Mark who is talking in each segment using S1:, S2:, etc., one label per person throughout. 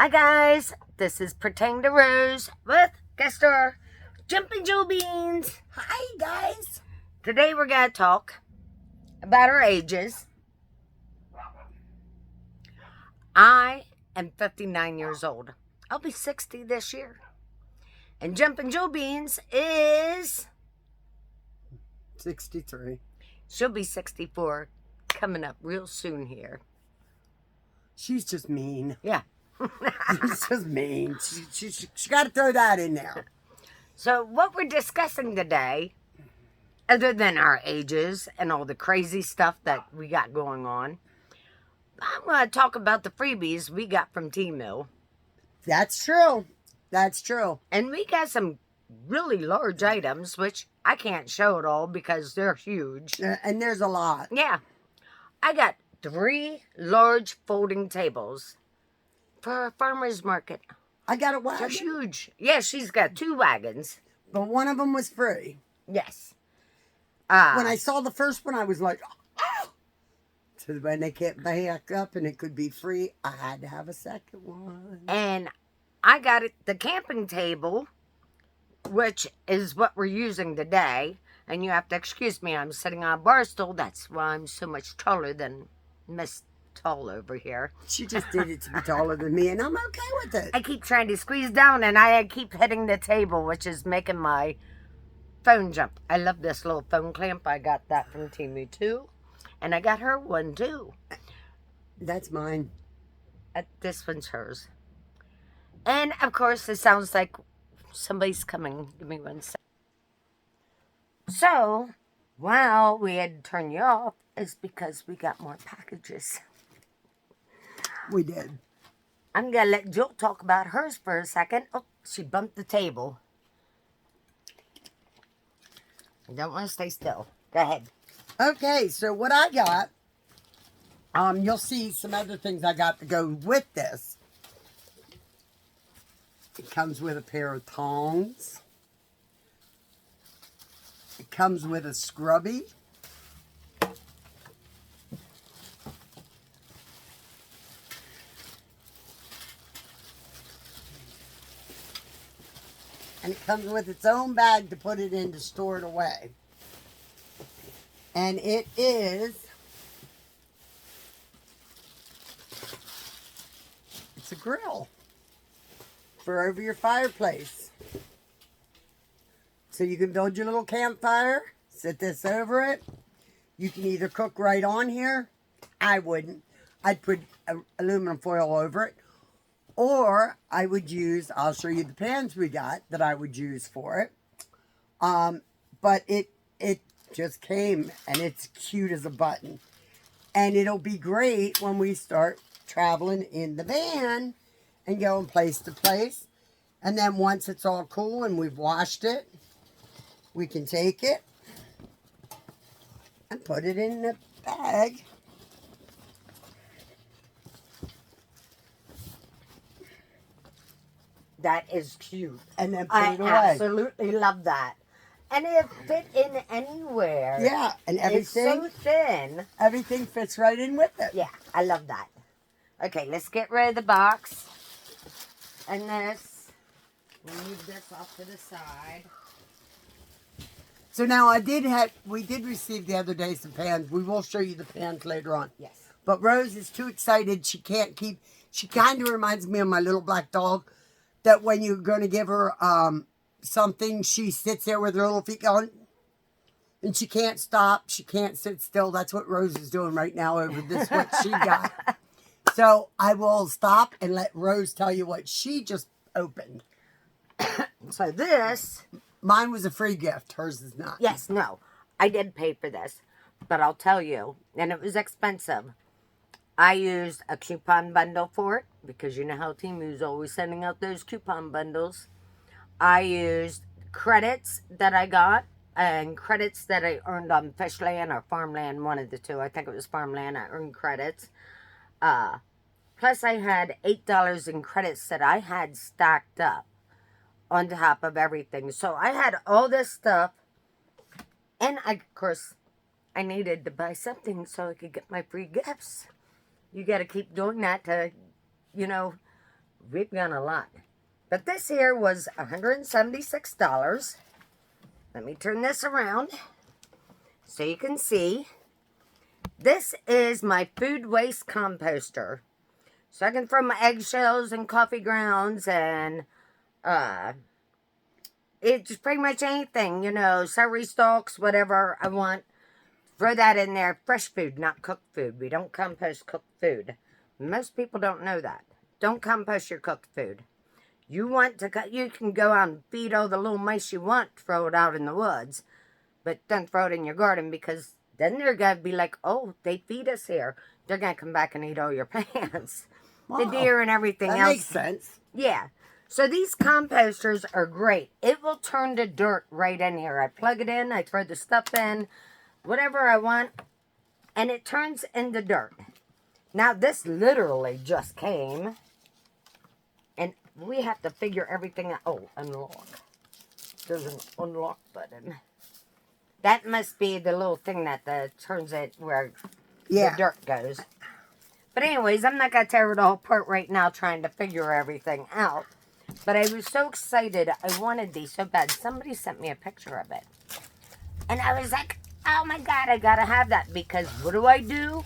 S1: Hi guys, this is Pretend to Rose with guest star Jumping Joe Beans.
S2: Hi guys.
S1: Today we're gonna talk about our ages. I am 59 years old. I'll be 60 this year. And Jumping Joe Beans is
S2: 63.
S1: she'll be 64 coming up real soon here.
S2: She's just mean.
S1: Yeah.
S2: She's just mean. She got to throw that in there.
S1: So what we're discussing today, other than our ages and all the crazy stuff that we got going on, I'm going to talk about the freebies we got from TEMU.
S2: That's true. That's true.
S1: And we got some really large items, which I can't show it all because they're huge.
S2: And there's a lot.
S1: Yeah. I got 3 large folding tables for a farmer's market.
S2: I got a
S1: They're
S2: wagon,
S1: huge. Yeah, she's got 2 wagons.
S2: but one of them was free.
S1: Yes.
S2: When I saw the first one, I was like, oh! So when they kept back up and it could be free, I had to have a second one.
S1: And I got it, the camping table, which is what we're using today. And you have to excuse me, I'm sitting on a bar stool. That's why I'm so much taller than Miss Tall over here.
S2: She just did it to be taller than me, and I'm okay with it.
S1: I keep trying to squeeze down, and I keep hitting the table, which is making my phone jump. I love this little phone clamp. I got that from TEMU too. And I got her one too.
S2: That's mine.
S1: This one's hers. And, of course, it sounds like somebody's coming. Give me one second. So, while we had to turn you off, it's because we got more packages.
S2: We did.
S1: I'm going to let Jill talk about hers for a second. Oh, she bumped the table. I don't want to stay still. Go ahead.
S2: Okay, so what I got, you'll see some other things I got to go with this. It comes with a pair of tongs. It comes with a scrubby. And it comes with its own bag to put it in to store it away. And it is, it's a grill for over your fireplace. So you can build your little campfire, sit this over it. You can either cook right on here. I wouldn't. I'd put aluminum foil over it. Or I would use, I'll show you the pans we got that I would use for it. But it just came and it's cute as a button. And it'll be great when we start traveling in the van and going place to place. And then once it's all cool and we've washed it, we can take it and put it in the bag.
S1: That is cute.
S2: And then put
S1: I
S2: it away.
S1: absolutely love that. And it fit in anywhere.
S2: Yeah, and everything.
S1: It's so thin.
S2: Everything fits right in with it.
S1: Yeah, I love that. Okay, let's get rid of the box. And this. We'll move this off to the side.
S2: So now we did receive the other day some pans. We will show you the pans later on.
S1: Yes.
S2: But Rose is too excited. She can't keep, she kind of reminds me of my little black dog. That when you're going to give her something, she sits there with her little feet going. And she can't stop. She can't sit still. That's what Rose is doing right now over this, what she got. So I will stop and let Rose tell you what she just opened.
S1: So this.
S2: Mine was a free gift. Hers is not.
S1: Yes, no. I did pay for this. But I'll tell you. And it was expensive. I used a coupon bundle for it. Because you know how TEMU's always sending out those coupon bundles. I used credits that I got. And credits that I earned on Fishland or Farmland. One of the two. I think it was Farmland. I earned credits. Plus I had $8 in credits that I had stacked up. On top of everything. So I had all this stuff. And of course, I needed to buy something so I could get my free gifts. You got to keep doing that to, you know, we've gone a lot. But this here was $176. Let me turn this around so you can see. This is my food waste composter. So I can throw my eggshells and coffee grounds and it's pretty much anything, celery stalks, whatever I want. Throw that in there. Fresh food, not cooked food. We don't compost cooked food. Most people don't know that. Don't compost your cooked food. You can go out and feed all the little mice you want, throw it out in the woods, but don't throw it in your garden because then they're going to be like, oh, they feed us here. They're going to come back and eat all your plants. Wow. The deer and everything else.
S2: That makes sense.
S1: Yeah. So these composters are great. It will turn to dirt right in here. I plug it in, I throw the stuff in, whatever I want, and it turns into dirt. Now, this literally just came, and we have to figure everything out. Oh, unlock. There's an unlock button. That must be the little thing that turns it where the dirt goes. But anyways, I'm not going to tear it all apart right now trying to figure everything out. But I was so excited. I wanted these so bad. Somebody sent me a picture of it. And I was like, oh my God, I got to have that. Because what do I do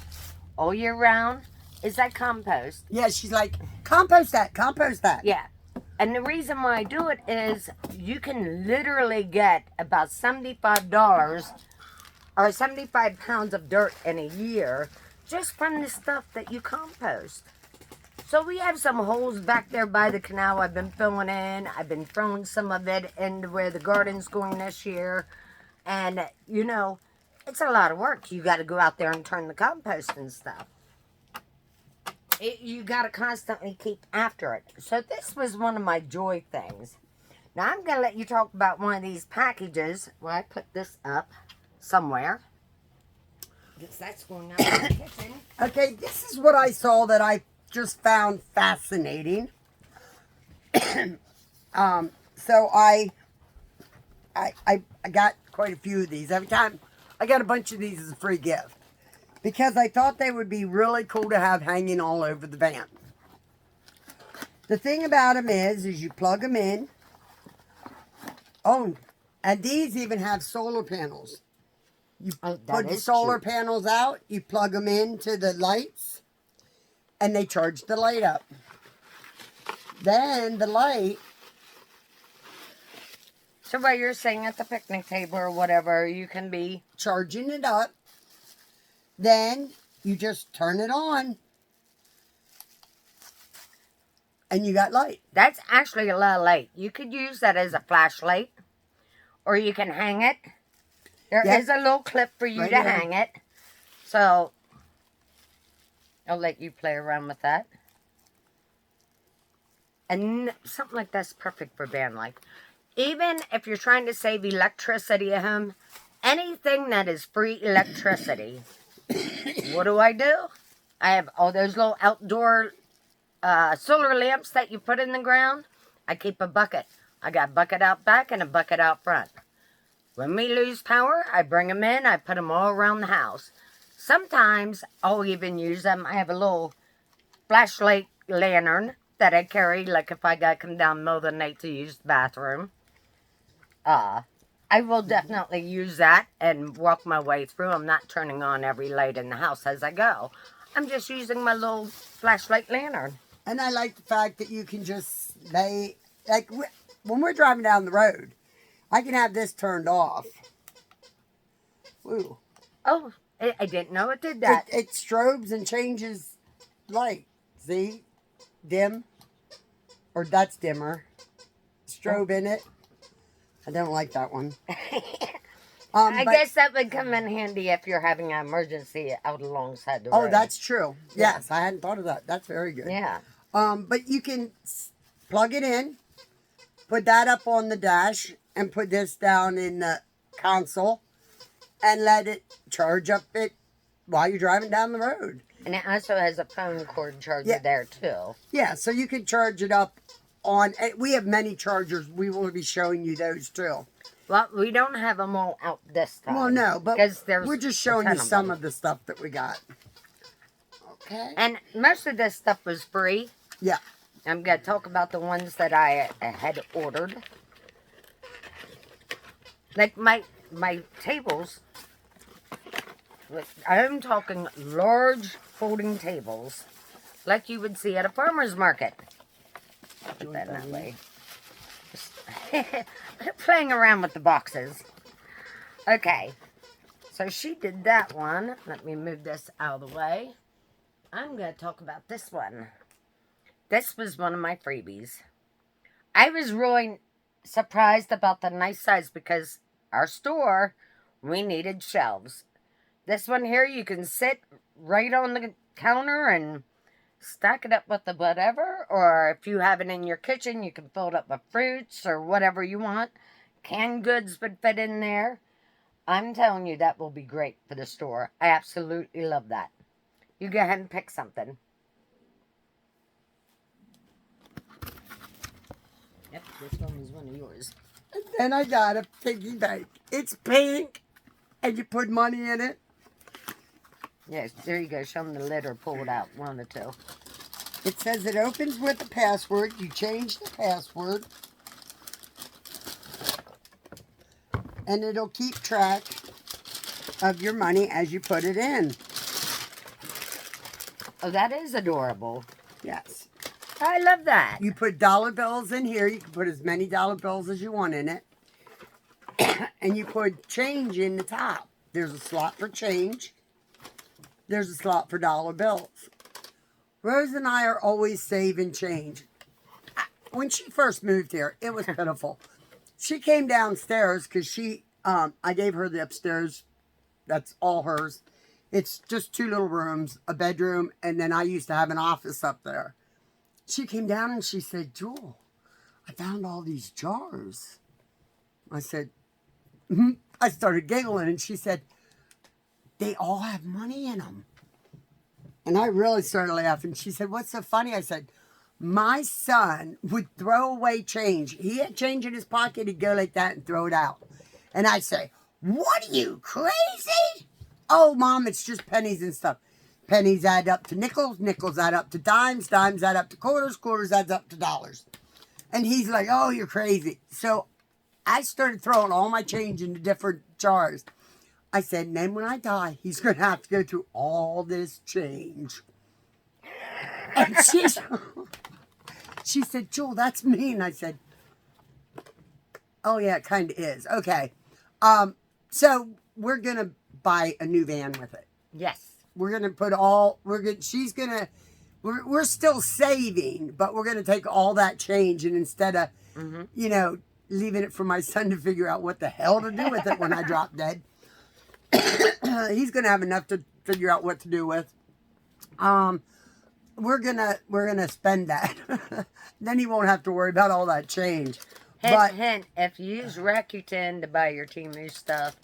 S1: all year round? Is I compost.
S2: Yeah, she's like, compost that, compost that.
S1: Yeah. And the reason why I do it is you can literally get about $75 or 75 pounds of dirt in a year just from the stuff that you compost. So we have some holes back there by the canal I've been filling in. I've been throwing some of it into where the garden's going this year. And, it's a lot of work. You got to go out there and turn the compost and stuff. You got to constantly keep after it. So this was one of my joy things. Now I'm going to let you talk about one of these packages. Well, I put this up somewhere. Because that's going out in the kitchen.
S2: Okay, this is what I saw that I just found fascinating. So I got quite a few of these. Every time I got a bunch of these as a free gift. Because I thought they would be really cool to have hanging all over the van. The thing about them is you plug them in. Oh, and these even have solar panels. You put the solar panels out, you plug them into the lights, and they charge the light up. Then the light...
S1: So while you're sitting at the picnic table or whatever, you can be...
S2: charging it up. Then you just turn it on. And you got light.
S1: That's actually a lot of light. You could use that as a flashlight. Or you can hang it. There is a little clip for you to hang it. So, I'll let you play around with that. And something like that's perfect for van life. Even if you're trying to save electricity at home, anything that is free electricity, what do? I have all those little outdoor solar lamps that you put in the ground. I keep a bucket. I got a bucket out back and a bucket out front. When we lose power, I bring them in. I put them all around the house. Sometimes I'll even use them. I have a little flashlight lantern that I carry, like if I got to come down in the middle of the night to use the bathroom. I will definitely use that and walk my way through. I'm not turning on every light in the house as I go. I'm just using my little flashlight lantern.
S2: And I like the fact that you can just lay, like when we're driving down the road, I can have this turned off. Ooh.
S1: Oh, I didn't know it did that.
S2: It strobes and changes light. See? Dim. Or that's dimmer. Strobe in it. I don't like that one.
S1: I guess that would come in handy if you're having an emergency out alongside the road.
S2: Oh, that's true. Yes, I hadn't thought of that. That's very good.
S1: Yeah.
S2: But you can plug it in, put that up on the dash, and put this down in the console, and let it charge up it while you're driving down the road.
S1: And it also has a phone cord charger there, too.
S2: Yeah, so you can charge it up on... We have many chargers. We will be showing you those, too.
S1: Well, we don't have them all out this time.
S2: Well, no, but we're just showing you some of the stuff that we got. Okay.
S1: And most of this stuff was free.
S2: Yeah.
S1: I'm going to talk about the ones that I had ordered. Like my tables, I'm talking large folding tables, like you would see at a farmer's market. Put that that way. Playing around with the boxes. Okay, so she did that one. Let me move this out of the way. I'm going to talk about this one. This was one of my freebies. I was really surprised about the nice size because our store, we needed shelves. This one here, you can sit right on the counter and stack it up with the whatever. Or if you have it in your kitchen, you can fill it up with fruits or whatever you want. Canned goods would fit in there. I'm telling you, that will be great for the store. I absolutely love that. You go ahead and pick something. Yep, this one was one of yours.
S2: And then I got a piggy bank. It's pink, and you put money in it.
S1: Yes, there you go. Show them the lid or pull it out. One or two.
S2: It says it opens with a password. You change the password. And it'll keep track of your money as you put it in.
S1: Oh, that is adorable.
S2: Yes.
S1: I love that.
S2: You put dollar bills in here. You can put as many dollar bills as you want in it. And you put change in the top. There's a slot for change. There's a slot for dollar bills. Rose and I are always saving change. When she first moved here, it was pitiful. She came downstairs because I gave her the upstairs. That's all hers. It's just 2 little rooms, a bedroom, and then I used to have an office up there. She came down and she said, Jewel, I found all these jars. I said, I started giggling, and she said, they all have money in them. And I really started laughing. She said, what's so funny? I said, my son would throw away change. He had change in his pocket. He'd go like that and throw it out. And I'd say, what are you, crazy? Oh, Mom, it's just pennies and stuff. Pennies add up to nickels. Nickels add up to dimes. Dimes add up to quarters. Quarters adds up to dollars. And he's like, oh, you're crazy. So I started throwing all my change into different jars. I said, and then when I die, he's going to have to go through all this change. And she said, Jewel, that's mean. I said, oh, yeah, it kind of is. Okay. So we're going to buy a new van with it.
S1: Yes.
S2: We're going to put she's going to, we're still saving, but we're going to take all that change, and instead of, leaving it for my son to figure out what the hell to do with it when I drop dead, he's going to have enough to figure out what to do with. We're gonna spend that. Then he won't have to worry about all that change.
S1: Hint, if you use Rakuten to buy your TEMU stuff,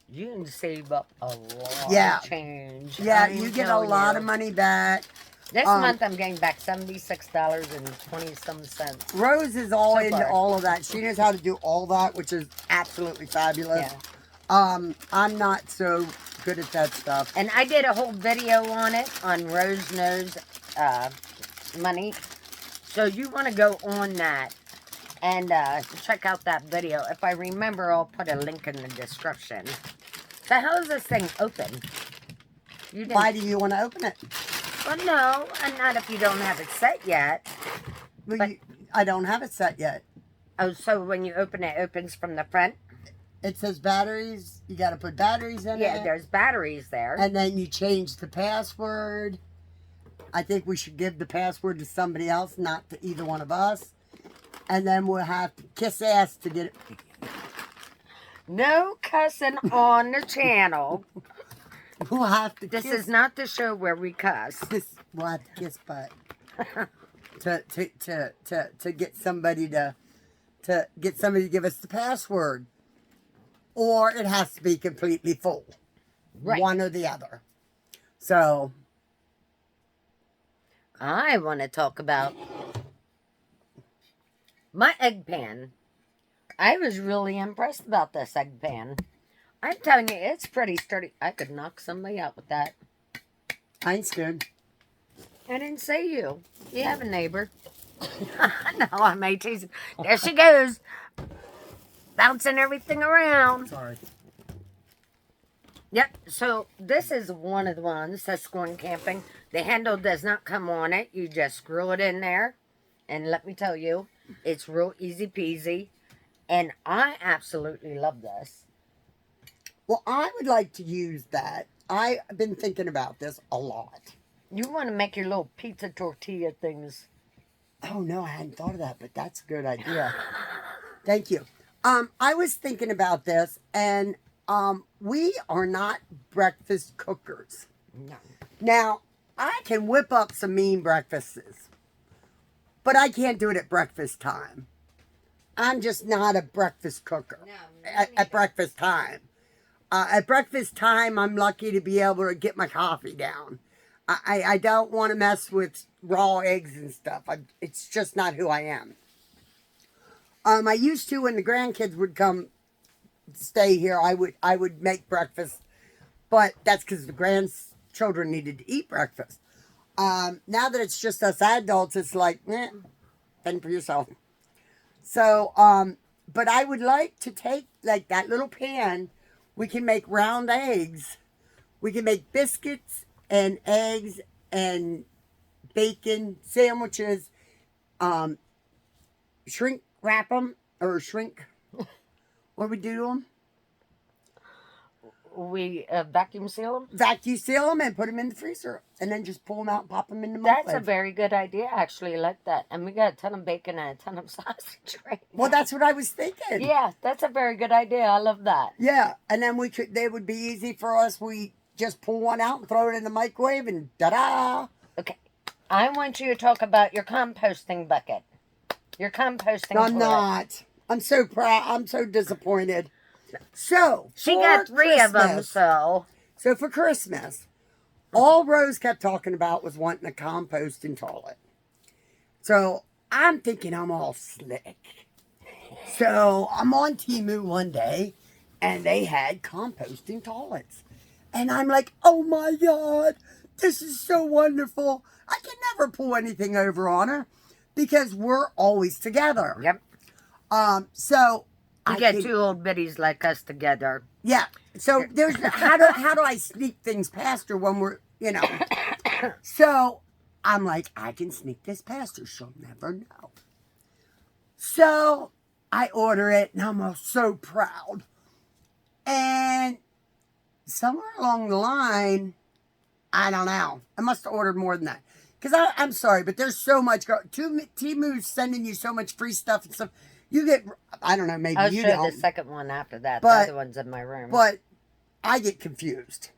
S1: you can save up a lot of change.
S2: Yeah, you get a lot of money back.
S1: This month I'm getting back $76.20.
S2: Rose is all into all of that. She knows how to do all that, which is absolutely fabulous. Yeah. I'm not so good at that stuff.
S1: And I did a whole video on it, on Rose Knows Money. So you want to go on that and check out that video. If I remember, I'll put a link in the description. So how is this thing open?
S2: Why do you want to open it?
S1: Well, no, and not if you don't have it set yet.
S2: Well, but I don't have it set yet.
S1: Oh, so when you open it, it opens from the front?
S2: It says batteries. You got to put batteries in it.
S1: Yeah, there's batteries there.
S2: And then you change the password. I think we should give the password to somebody else, not to either one of us. And then we'll have to kiss ass to get it.
S1: No cussing on the channel.
S2: We'll have to
S1: This is not the show where we cuss.
S2: We'll have to kiss butt. to get somebody to give us the password. Or it has to be completely full. Right. One or the other. So
S1: I want to talk about my egg pan. I was really impressed about this egg pan. I'm telling you, it's pretty sturdy. I could knock somebody out with that.
S2: I ain't scared.
S1: I didn't say you. You have a neighbor. No, I may tease. There she goes, bouncing everything around.
S2: Sorry.
S1: Yep, so this is one of the ones that's going camping. The handle does not come on it. You just screw it in there. And let me tell you, it's real easy peasy. And I absolutely love this.
S2: Well, I would like to use that. I've been thinking about this a lot.
S1: You want to make your little pizza tortilla things.
S2: Oh, no, I hadn't thought of that, but that's a good idea. Thank you. I was thinking about this, and we are not breakfast cookers.
S1: No.
S2: Now, I can whip up some mean breakfasts, but I can't do it at breakfast time. I'm just not a breakfast cooker at breakfast time. At breakfast time, I'm lucky to be able to get my coffee down. I don't want to mess with raw eggs and stuff. It's just not who I am. I used to when the grandkids would come stay here. I would make breakfast, but that's because the grandchildren needed to eat breakfast. Now that it's just us adults, it's like, fend for yourself. So, but I would like to take like that little pan. We can make round eggs. We can make biscuits and eggs and bacon sandwiches. Shrink wrap them or shrink. What do we do to them?
S1: We vacuum seal them.
S2: Vacuum seal them and put them in the freezer, and then just pull them out and pop them in the
S1: That's
S2: microwave.
S1: a very good idea, actually. I like that. And we got a ton of bacon and a ton of sausage right now.
S2: Well, that's what I was thinking.
S1: Yeah, that's a very good idea. I love that.
S2: Yeah, and then they would be easy for us. We just pull one out and throw it in the microwave, and da-da!
S1: Okay. I want you to talk about your composting bucket. Your composting
S2: No, I'm
S1: toilet.
S2: not. I'm so proud. I'm so disappointed. So,
S1: She
S2: for
S1: got 3 of them,
S2: Christmas-
S1: so.
S2: So for Christmas, all Rose kept talking about was wanting a composting toilet. So I'm thinking I'm all slick. So I'm on TEMU one day, and they had composting toilets. And I'm like, oh my God, this is so wonderful. I can never pull anything over on her because we're always together.
S1: Yep.
S2: So
S1: You
S2: I
S1: get
S2: can-
S1: 2 old biddies like us together.
S2: Yeah. So there's how do I sneak things past her when we're, So I'm like, I can sneak this past her. She'll never know. So I order it, and I'm so proud. And somewhere along the line, I don't know. I must have ordered more than that. Because I'm sorry, but there's so much. Temu's sending you so much free stuff and stuff. You get, I don't know, maybe
S1: I'll
S2: you
S1: show
S2: don't.
S1: the second one after that.
S2: But-
S1: the other one's in my room.
S2: But I get confused.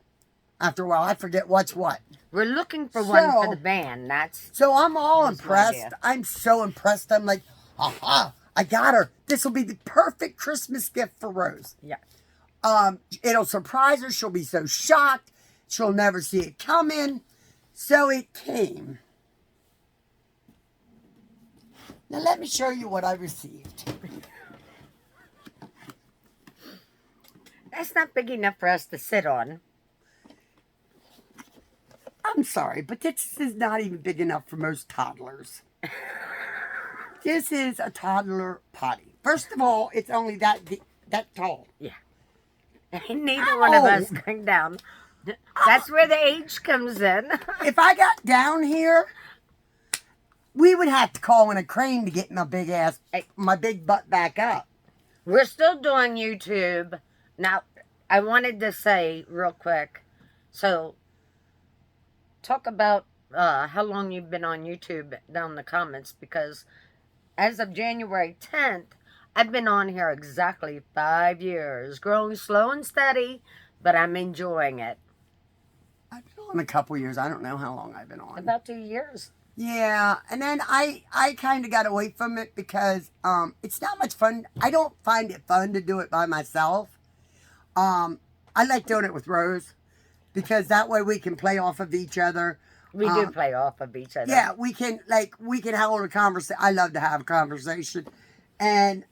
S2: After a while, I forget what's what.
S1: We're looking for one for
S2: So-
S1: the band. That's
S2: So I'm all
S1: That's my
S2: impressed.
S1: idea.
S2: I'm so impressed. I'm like, aha, I got her. This will be the perfect Christmas gift for Rose.
S1: yeah.
S2: It'll surprise her. She'll be so shocked. She'll never see it coming. So it came. Now let me show you what I received.
S1: That's not big enough for us to sit on.
S2: I'm sorry, but this is not even big enough for most toddlers. This is a toddler potty. First of all, it's only that tall.
S1: Neither one of us
S2: Ow.
S1: going down. That's where the age comes in.
S2: If I got down here, we would have to call in a crane to get my big butt back up.
S1: We're still doing YouTube. Now, I wanted to say real quick. So, talk about how long you've been on YouTube down in the comments. Because as of January 10th, I've been on here exactly 5 years. Growing slow and steady, but I'm enjoying it.
S2: I've been on a couple years. I don't know how long I've been on.
S1: About 2 years.
S2: Yeah, and then I kind of got away from it because it's not much fun. I don't find it fun to do it by myself. I like doing it with Rose because that way we can play off of each other.
S1: We do play off of each other.
S2: Yeah, we can hold a conversation. I love to have a conversation, and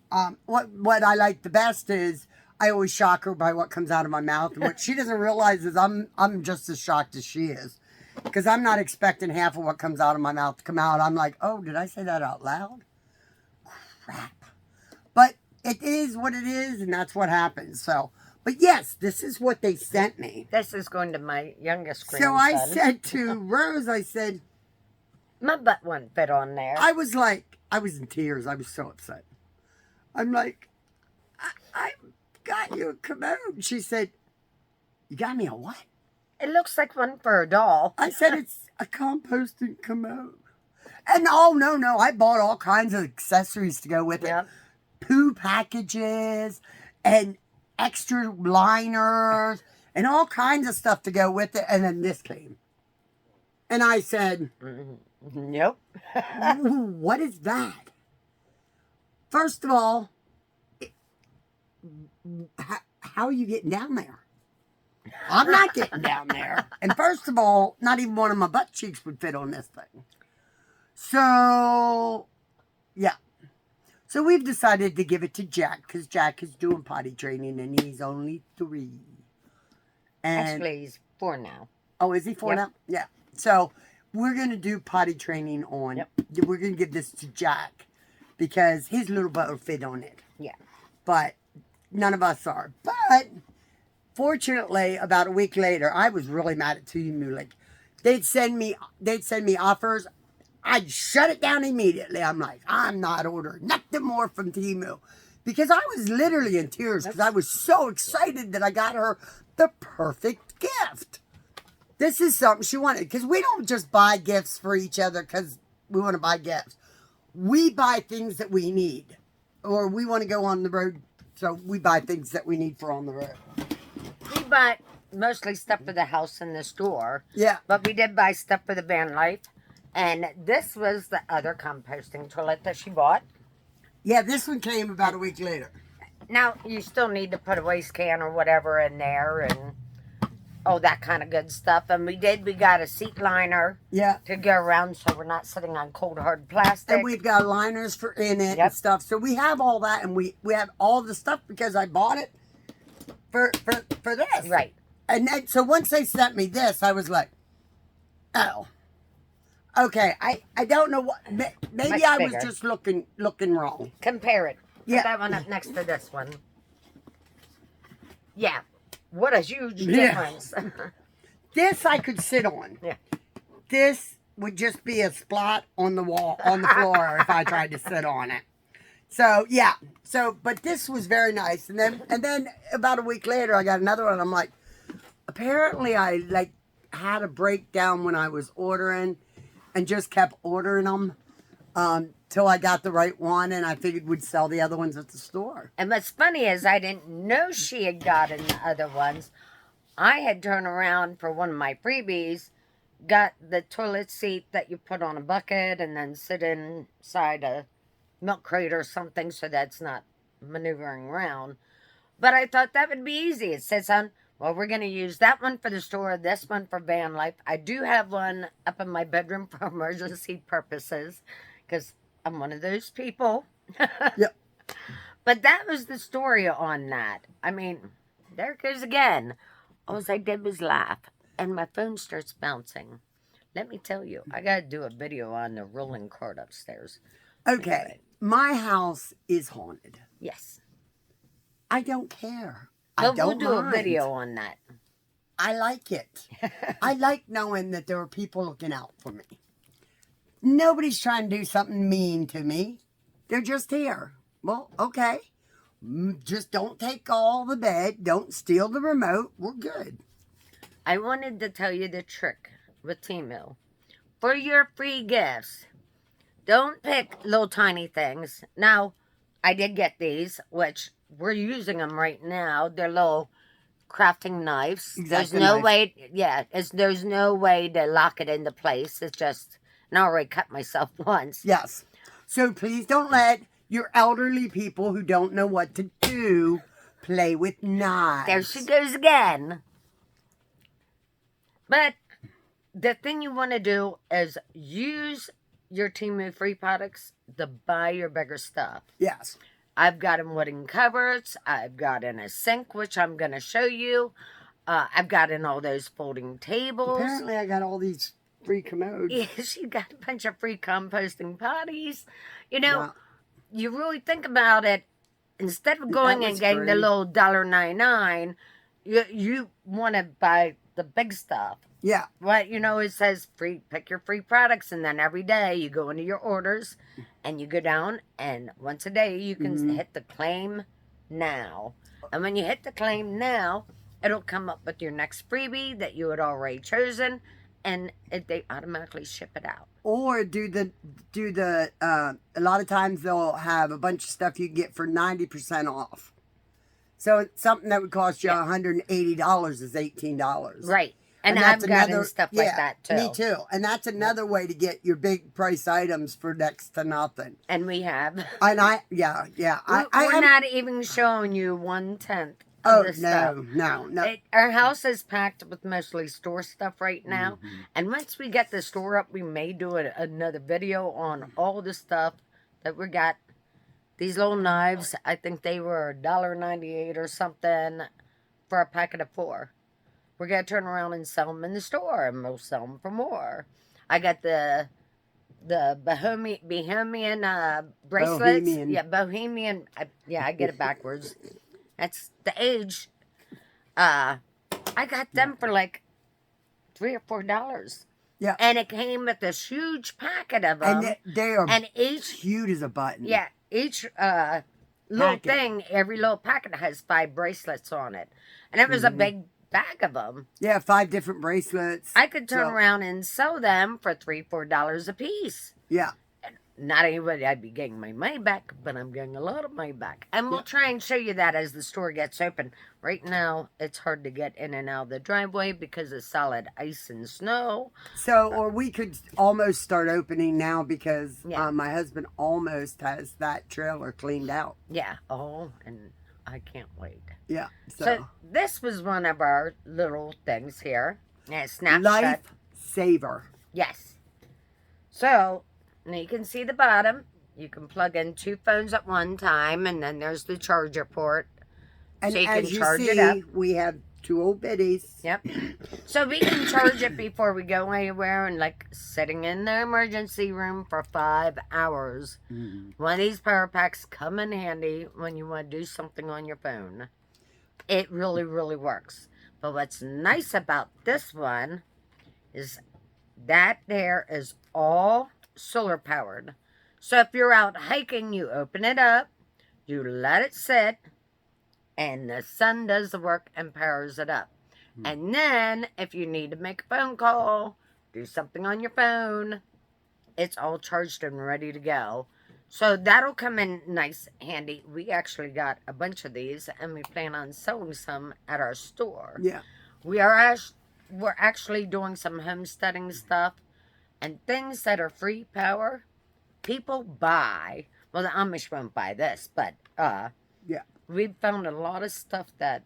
S2: what I like the best is I always shock her by what comes out of my mouth, and what she doesn't realize is I'm just as shocked as she is. Because I'm not expecting half of what comes out of my mouth to come out. I'm like, oh, did I say that out loud? Crap. But it is what it is, and that's what happens. So, but yes, this is what they sent me.
S1: This is going to my youngest grandson.
S2: So I said to Rose, I said,
S1: my butt wouldn't fit on there.
S2: I was like, I was in tears. I was so upset. I'm like, I got you a commode. She said, you got me a what?
S1: It looks like one for a doll.
S2: I said, it's a composting commode. And oh, no, I bought all kinds of accessories to go with it.
S1: Yep.
S2: Poo packages and extra liners and all kinds of stuff to go with it. And then this came. And I said,
S1: Nope.
S2: what is that? First of all, how are you getting down there? I'm not getting down there. And first of all, not even one of my butt cheeks would fit on this thing. So, yeah. So we've decided to give it to Jack because Jack is doing potty training and he's only 3. And,
S1: Actually, he's 4 now.
S2: oh, is he 4 now? Yeah. So we're going to do potty training on, we're going to give this to Jack because his little butt will fit on it.
S1: Yeah.
S2: But none of us are. But fortunately, about a week later, I was really mad at TEMU. Like, they'd send me offers. I'd shut it down immediately. I'm like, I'm not ordering nothing more from TEMU. Because I was literally in tears because I was so excited that I got her the perfect gift. This is something she wanted. Because we don't just buy gifts for each other because we want to buy gifts. We buy things that we need. Or we want to go on the road. So we buy things that we need for on the road.
S1: We bought mostly stuff for the house and the store.
S2: Yeah.
S1: But we did buy stuff for the van life. And this was the other composting toilet that she bought.
S2: Yeah, this one came about a week later.
S1: Now, you still need to put a waste can or whatever in there and all that kind of good stuff. And we got a seat liner to go around so we're not sitting on cold, hard plastic.
S2: And we've got liners for in it and stuff. So we have all that and we have all the stuff because I bought it for this.
S1: Right.
S2: And then, so once they sent me this, I was like, oh. Okay, I don't know what, maybe I was just looking wrong.
S1: Compare it. Put that one up next to this one. Yeah. What a huge difference.
S2: This I could sit on.
S1: Yeah.
S2: This would just be a spot on the wall, on the floor if I tried to sit on it. So, yeah. So, but this was very nice. And then about a week later, I got another one. I'm like, apparently I had a breakdown when I was ordering. And just kept ordering them till I got the right one, and I figured we'd sell the other ones at the store.
S1: And what's funny is I didn't know she had gotten the other ones. I had turned around for one of my freebies, got the toilet seat that you put on a bucket and then sit inside a milk crate or something so that's not maneuvering around. But I thought that would be easy. It says on, well, we're going to use that one for the store, this one for van life. I do have one up in my bedroom for emergency purposes because I'm one of those people.
S2: Yep.
S1: But that was the story on that. I mean, there it goes again. All I did was laugh, and my phone starts bouncing. Let me tell you, I got to do a video on the rolling cart upstairs.
S2: Okay,
S1: Anyway.
S2: My house is haunted.
S1: Yes.
S2: I don't care.
S1: But
S2: I don't
S1: we'll do
S2: mind.
S1: a video on that.
S2: I like it. I like knowing that there are people looking out for me. Nobody's trying to do something mean to me. They're just here. Well, okay. Just don't take all the bed. Don't steal the remote. We're good.
S1: I wanted to tell you the trick with TEMU. For your free gifts, don't pick little tiny things. Now, I did get these, which we're using them right now. They're little crafting knives. There's no way, there's no way to lock it into place. It's just, and I already cut myself once.
S2: Yes. So please don't let your elderly people who don't know what to do play with knives.
S1: There she goes again. But the thing you want to do is use your TEMU free products to buy your bigger stuff.
S2: Yes.
S1: I've got in wooden cupboards. I've got in a sink, which I'm going to show you. I've gotten all those folding tables.
S2: Apparently, I got all these free commodes.
S1: Yeah, she got a bunch of free composting potties. You know,
S2: Wow.
S1: you really think about it. Instead of going and
S2: was
S1: getting the
S2: free.
S1: little $1.99, you want to buy the big stuff.
S2: Yeah.
S1: Right? You know, it says free. Pick your free products, and then every day you go into your orders, and you go down, and once a day you can hit the claim now. And when you hit the claim now, it'll come up with your next freebie that you had already chosen, and they automatically ship it out.
S2: Or do the a lot of times they'll have a bunch of stuff you can get for 90% off. So it's something that would cost you $180 is $18.
S1: Right. And I've gotten stuff like that too.
S2: Me too. And that's another way to get your big price items for next to nothing.
S1: And we have.
S2: And
S1: We're not even showing you 1/10
S2: Oh,
S1: the stuff.
S2: no.
S1: Our house is packed with mostly store stuff right now. And once we get the store up, we may do another video on all the stuff that we got. These little knives, I think they were $1.98 or something for a packet of 4. We're going to turn around and sell them in the store, and we'll sell them for more. I got the Bohemian bracelets.
S2: Bohemian.
S1: Yeah, Bohemian. I get it backwards. That's the age. I got them for like $3 or $4.
S2: Yeah.
S1: And it came with this huge packet of them.
S2: And they are
S1: each
S2: cute as a button.
S1: Yeah, each little
S2: Packet.
S1: thing, every little packet has 5 bracelets on it. And it was a big bag of them.
S2: Yeah, 5 different bracelets.
S1: I could turn around and sell them for $3, $4 a piece.
S2: Yeah.
S1: Not anybody, I'd be getting my money back, but I'm getting a lot of money back. And we'll try and show you that as the store gets open. Right now, it's hard to get in and out of the driveway because of solid ice and snow.
S2: So, or we could almost start opening now because my husband almost has that trailer cleaned out.
S1: Yeah. Oh, and I can't wait.
S2: Yeah.
S1: So this was one of our little things here. Yeah, Snapchat.
S2: Life saver.
S1: Yes. So, now you can see the bottom. You can plug in 2 phones at one time, and then there's the charger port.
S2: And
S1: so you
S2: as
S1: can
S2: you
S1: charge
S2: see,
S1: it up.
S2: we have 2 old biddies.
S1: Yep. So we can charge it before we go anywhere, and like sitting in the emergency room for 5 hours. One of these power packs come in handy when you want to do something on your phone. It really, really works. But what's nice about this one is that there is all solar powered. So if you're out hiking, you open it up, you let it sit, and the sun does the work and powers it up. And then if you need to make a phone call, do something on your phone, it's all charged and ready to go. So that'll come in nice handy. We actually got a bunch of these, and we plan on selling some at our store.
S2: Yeah.
S1: We're actually doing some homesteading stuff, and things that are free power, people buy. Well, the Amish won't buy this, but we've found a lot of stuff that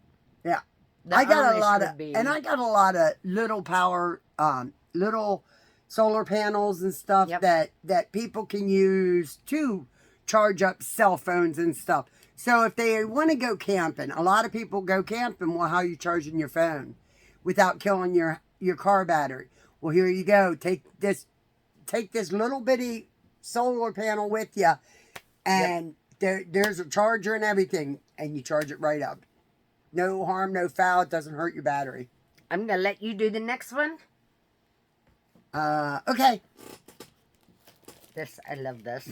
S2: I got a lot of little power, little solar panels and stuff that people can use to charge up cell phones and stuff. So if they want to go camping, a lot of people go camping. Well, how are you charging your phone without killing your car battery? Well, here you go. Take this little bitty solar panel with you, and there's a charger and everything, and you charge it right up. No harm, no foul. It doesn't hurt your battery.
S1: I'm going to let you do the next one.
S2: Okay.
S1: I love this.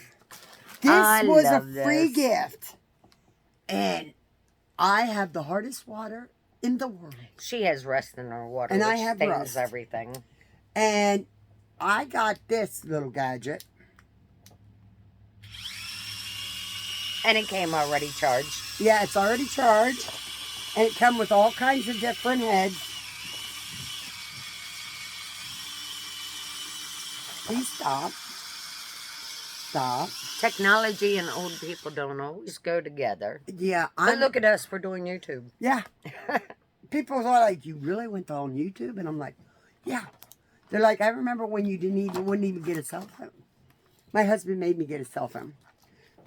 S2: This was a free gift. And I have the hardest water in the world.
S1: She has rust in her water,
S2: and
S1: which
S2: I have
S1: stains
S2: rust.
S1: everything.
S2: And I got this little gadget.
S1: And it came already charged.
S2: Yeah, it's already charged. And it comes with all kinds of different heads. Please stop. Stop.
S1: Technology and old people don't always go together.
S2: Yeah.
S1: But look at us, we're doing YouTube.
S2: Yeah. People are like, you really went on YouTube? And I'm like, yeah. They're like, I remember when you wouldn't even get a cell phone. My husband made me get a cell phone.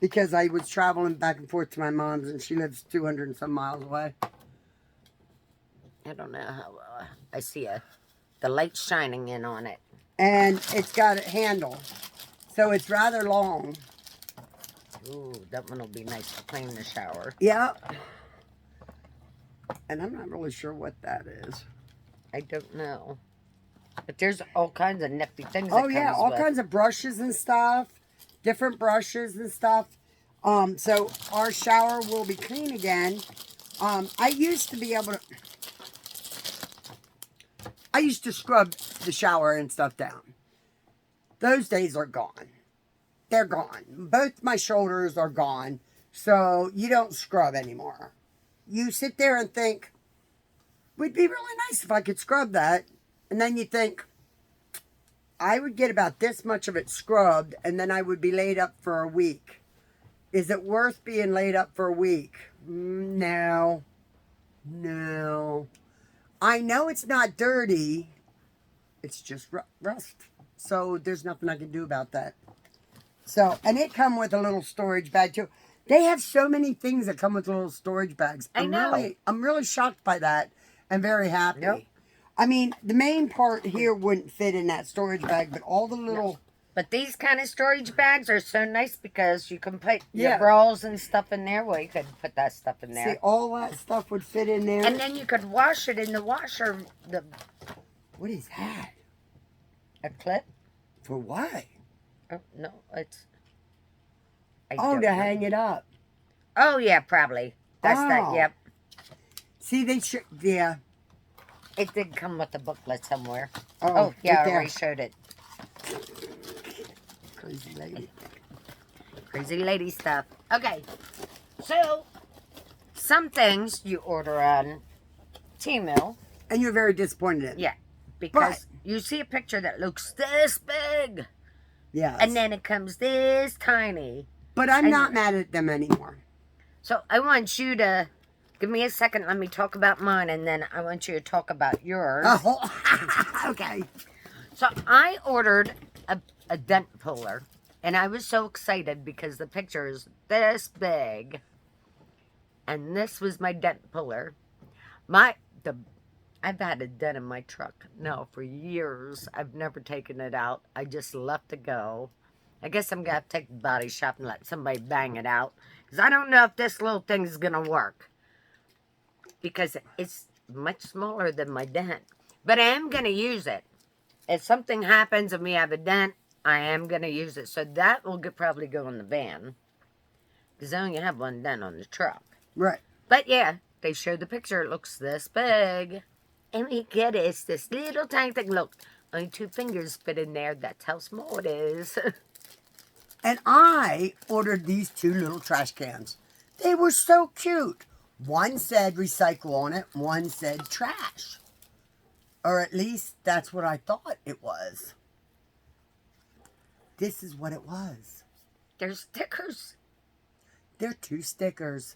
S2: Because I was traveling back and forth to my mom's, and she lives 200 and some miles away.
S1: I don't know how I see the light shining in on it.
S2: And it's got a handle. So it's rather long.
S1: Ooh, that one will be nice to clean the shower.
S2: Yep. And I'm not really sure what that is.
S1: I don't know. But there's all kinds of nifty things
S2: Oh
S1: that
S2: yeah,
S1: comes
S2: all
S1: with.
S2: kinds of brushes and stuff. Different brushes and stuff. So our shower will be clean again. I used to be able to... I used to scrub the shower and stuff down. Those days are gone. They're gone. Both my shoulders are gone. So you don't scrub anymore. You sit there and think, would be really nice if I could scrub that. And then you think, I would get about this much of it scrubbed and then I would be laid up for a week. Is it worth being laid up for a week? No. No. I know it's not dirty. It's just rust. So there's nothing I can do about that. So, and it come with a little storage bag too. They have so many things that come with little storage bags.
S1: I know.
S2: I'm really shocked by that and very happy.
S1: Yep.
S2: I mean, the main part here wouldn't fit in that storage bag, but all the little...
S1: But these kind of storage bags are so nice because you can put your
S2: Yeah.
S1: bras and stuff in there. Well, you could put that stuff in there.
S2: See, all that stuff would fit in there.
S1: And then you could wash it in the washer.
S2: What is that?
S1: A clip?
S2: For what?
S1: Oh, no, it's... I
S2: Oh,
S1: don't
S2: to
S1: know.
S2: hang it up.
S1: Oh, yeah, probably. That's that,
S2: Oh.
S1: yep.
S2: See, they should... Yeah.
S1: It did come with a booklet somewhere.
S2: Oh,
S1: Oh, yeah, I
S2: right there.
S1: already showed it.
S2: Crazy lady.
S1: Crazy lady stuff. Okay, so some things you order on TEMU,
S2: And you're very disappointed in.
S1: yeah, because you see a picture that looks this big,
S2: Yes.
S1: and then it comes this tiny.
S2: But I'm
S1: and-
S2: not mad at them anymore.
S1: So I want you to give me a second. Let me talk about mine, and then I want you to talk about yours.
S2: Oh, okay.
S1: So I ordered a dent puller, and I was so excited because the picture is this big, and this was my dent puller. I've had a dent in my truck now for years. I've never taken it out. I just left it go. I guess I'm gonna have to take the body shop and let somebody bang it out, because I don't know if this little thing is gonna work, because it's much smaller than my dent. But I am gonna use it. If something happens and we have a dent, I am going to use it. So that will probably go in the van. Because I only have one dent on the truck.
S2: Right.
S1: But yeah, they showed the picture. It looks this big. And we get it. It's this little tiny thing. Look, only 2 fingers fit in there. That's how small it is.
S2: And I ordered these 2 little trash cans. They were so cute. One said recycle on it. One said trash. Or at least that's what I thought it was. This is what it was.
S1: There's stickers.
S2: They're 2 stickers.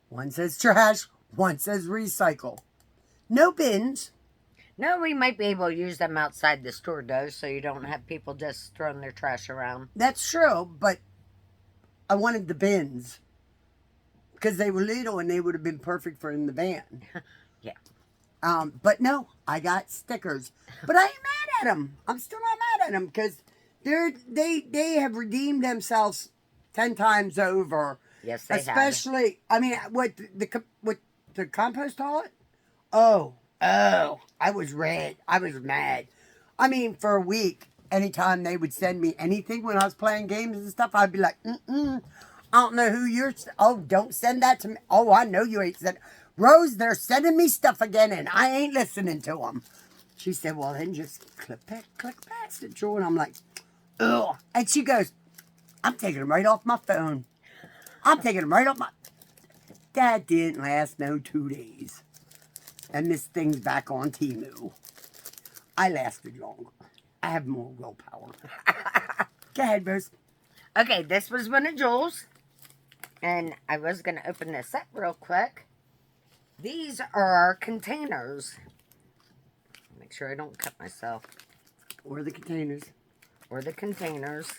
S2: One says trash. One says recycle. No bins.
S1: No, we might be able to use them outside the store, though, so you don't have people just throwing their trash around.
S2: That's true, but I wanted the bins. Because they were little and they would have been perfect for in the van.
S1: Yeah.
S2: But no, I got stickers. But I ain't mad at them. I'm still not mad at them because they have redeemed themselves 10 times over.
S1: Yes, they have.
S2: Especially, I mean, what the compost toilet? Oh, I was red. I was mad. I mean, for a week, anytime they would send me anything when I was playing games and stuff, I'd be like, I don't know who you're. Oh, don't send that to me. Oh, I know you ain't send. Rose, they're sending me stuff again, and I ain't listening to them. She said, well, then just click past it, Joe. And I'm like, ugh. And she goes, I'm taking them right off my phone. I'm taking them right off my... That didn't last no 2 days. And this thing's back on TEMU. I lasted longer. I have more willpower. Go ahead, Rose.
S1: Okay, this was one of Joel's. And I was going to open this up real quick. These are our containers. Make sure I don't cut myself.
S2: Or the containers.
S1: Or the containers.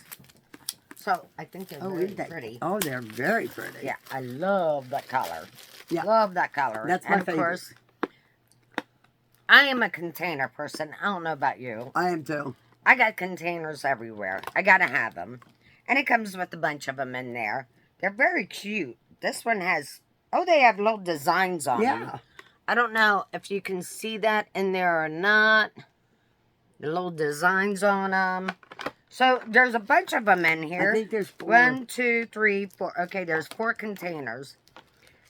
S1: So, I think they're very pretty.
S2: Oh, they're very pretty.
S1: Yeah, I love that color.
S2: Yeah.
S1: Love that color.
S2: That's my
S1: and of
S2: favorite.
S1: course, I am a container person. I don't know about you.
S2: I am too.
S1: I got containers everywhere. I gotta have them. And it comes with a bunch of them in there. They're very cute. This one has, oh, they have little designs on them.
S2: Yeah.
S1: I don't know if you can see that in there or not. The little designs on them. So there's a bunch of them in here.
S2: I think there's 4.
S1: 1, 2, 3, 4. Okay, there's 4 containers.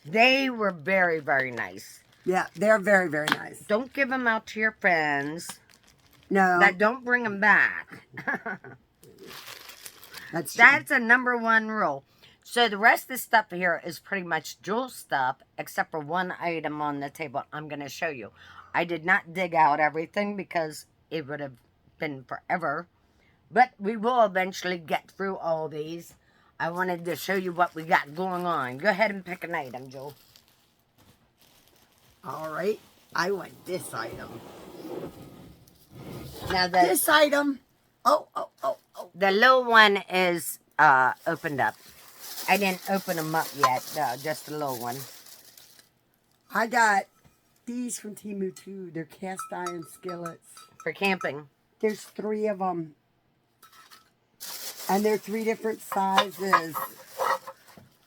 S1: They were very, very nice.
S2: Yeah, they're very, very nice.
S1: Don't give them out to your friends.
S2: No.
S1: Don't bring them back.
S2: That's
S1: a number 1 rule. So the rest of the stuff here is pretty much Jewel stuff, except for one item on the table I'm going to show you. I did not dig out everything because it would have been forever. But we will eventually get through all these. I wanted to show you what we got going on. Go ahead and pick an item, Jewel.
S2: All right. I want this item.
S1: Now
S2: This item. Oh.
S1: the little one is opened up. I didn't open them up yet. Just the little one.
S2: I got these from TEMU too. They're cast iron skillets.
S1: For camping.
S2: There's 3 of them. And they're 3 different sizes.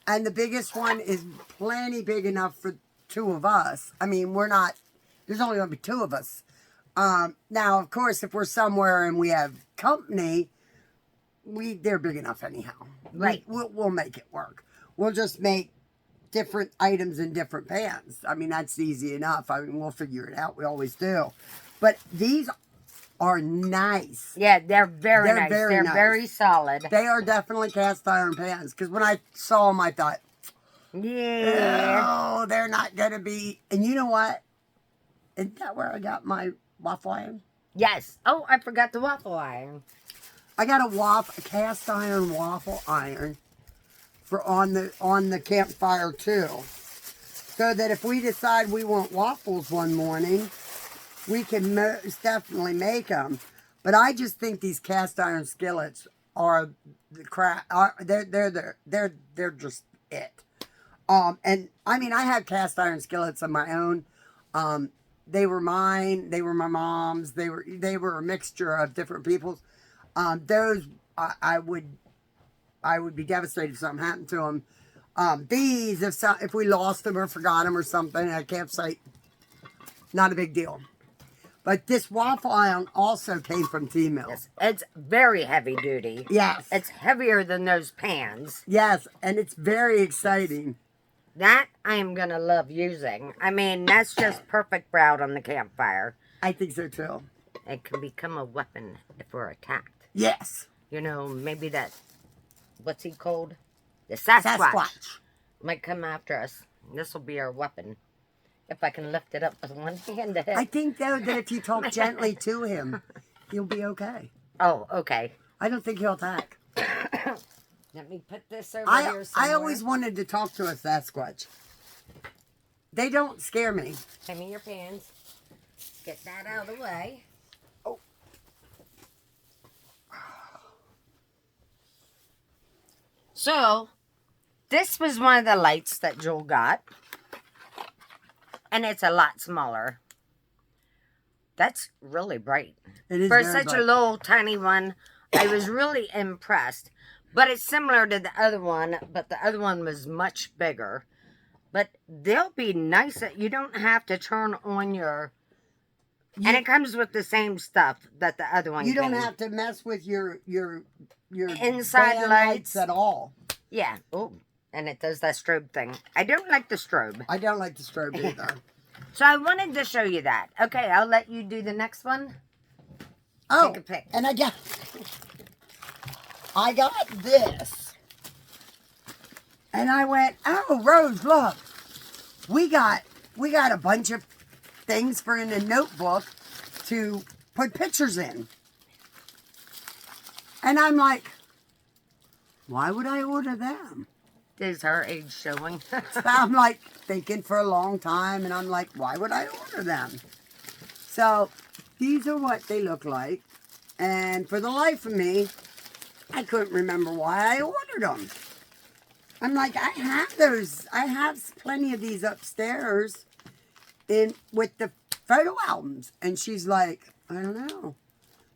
S2: And the biggest one is plenty big enough for 2 of us. I mean, there's only going to be 2 of us. Now, of course, if we're somewhere and we have company, they're big enough anyhow.
S1: Right.
S2: We'll make it work. We'll just make different items in different pans. I mean, that's easy enough. I mean, we'll figure it out. We always do. But these are nice.
S1: Yeah, they're very nice. They're
S2: nice.
S1: very solid.
S2: They are definitely cast iron pans. Because when I saw them, I thought,
S1: yeah.
S2: oh, they're not going to be. And you know what? Isn't that where I got my waffle iron?
S1: Yes. Oh, I forgot the waffle iron.
S2: I got a cast iron waffle iron for on the campfire too. So that if we decide we want waffles one morning, we can most definitely make them. But I just think these cast iron skillets are the crap. They're just it. And I mean, I have cast iron skillets of my own. They were mine. They were my mom's. They were a mixture of different people's. Those I would be devastated if something happened to them. These, if we lost them or forgot them or something at a campsite, not a big deal. But this waffle iron also came from TEMU.
S1: Yes, it's very heavy duty.
S2: Yes.
S1: It's heavier than those pans.
S2: Yes, and it's very exciting.
S1: That I am going to love using. I mean, that's just perfect for out on the campfire.
S2: I think so too.
S1: It can become a weapon if we're attacked.
S2: Yes.
S1: You know, maybe that, what's he called? The Sasquatch. Might come after us. This will be our weapon. If I can lift it up with one hand to hit.
S2: I think, though, that if you talk gently to him, he'll be okay.
S1: Oh, okay.
S2: I don't think he'll attack.
S1: Let me put this over here somewhere.
S2: I always wanted to talk to a Sasquatch. They don't scare me.
S1: Hand me your pans. Get that out of the way.
S2: Oh.
S1: So, this was one of the lights that Joel got. And it's a lot smaller. That's really bright.
S2: It is
S1: For
S2: very
S1: such
S2: bright.
S1: a little tiny one, I was really impressed. But it's similar to the other one, but the other one was much bigger. But they'll be nice. You don't have to turn on your... and it comes with the same stuff that the other one
S2: You don't
S1: came.
S2: have to mess with your
S1: Inside
S2: band
S1: lights.
S2: at all.
S1: Yeah. Oh, and it does that strobe thing. I don't like the strobe.
S2: I don't like the strobe either.
S1: So I wanted to show you that. Okay, I'll let you do the next one.
S2: Oh,
S1: Take a pick.
S2: and I got this. And I went, oh, Rose, look. We got a bunch of things for in a notebook to put pictures in. And I'm like, why would I order them?
S1: Is her age showing?
S2: So I'm like thinking for a long time, and I'm like, why would I order them? So these are what they look like. And for the life of me, I couldn't remember why I ordered them. I'm like, I have those. I have plenty of these upstairs with the photo albums. And she's like, I don't know.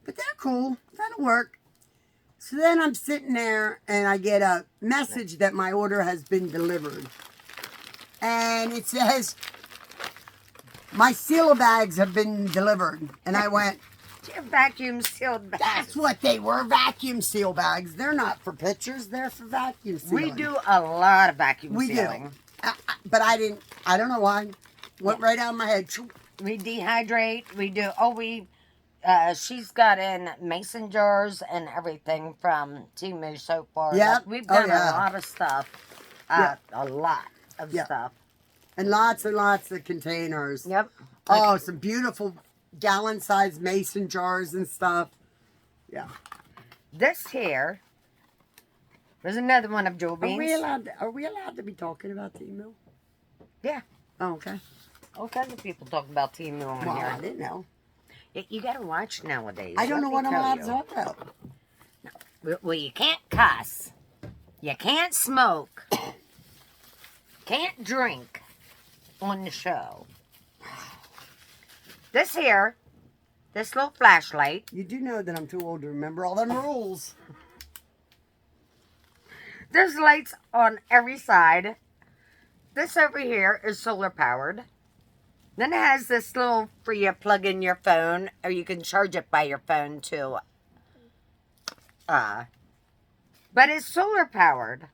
S2: But they're cool. That'll work. So then I'm sitting there and I get a message that my order has been delivered. And it says, my seal bags have been delivered. And I went,
S1: Your vacuum sealed bags.
S2: that's what they were, vacuum seal bags. They're not for pictures, they're for vacuum sealing.
S1: We do a lot of vacuum
S2: We
S1: sealing.
S2: do. But I don't know why. Went right out of my head.
S1: We dehydrate. We do. She's got in mason jars and everything from TEMU so far.
S2: Yep.
S1: Like, we've done
S2: yeah.
S1: a lot of stuff. A lot of stuff.
S2: And lots of containers.
S1: Yep.
S2: Oh, some beautiful gallon-sized mason jars and stuff. Yeah.
S1: This here was another one of Joe Bean's.
S2: Are we allowed to be talking about TEMU?
S1: Yeah.
S2: Oh, okay.
S1: All kinds of people talk about TEMU on
S2: Well,
S1: here.
S2: I didn't know.
S1: You got to watch nowadays.
S2: I don't know what I'm allowed to
S1: to
S2: talk about.
S1: Well, you can't cuss. You can't smoke. Can't drink on the show. This little flashlight.
S2: You do know that I'm too old to remember all them rules.
S1: There's lights on every side. This over here is solar powered. Then it has this little for you plug in your phone, or you can charge it by your phone too. But it's solar powered.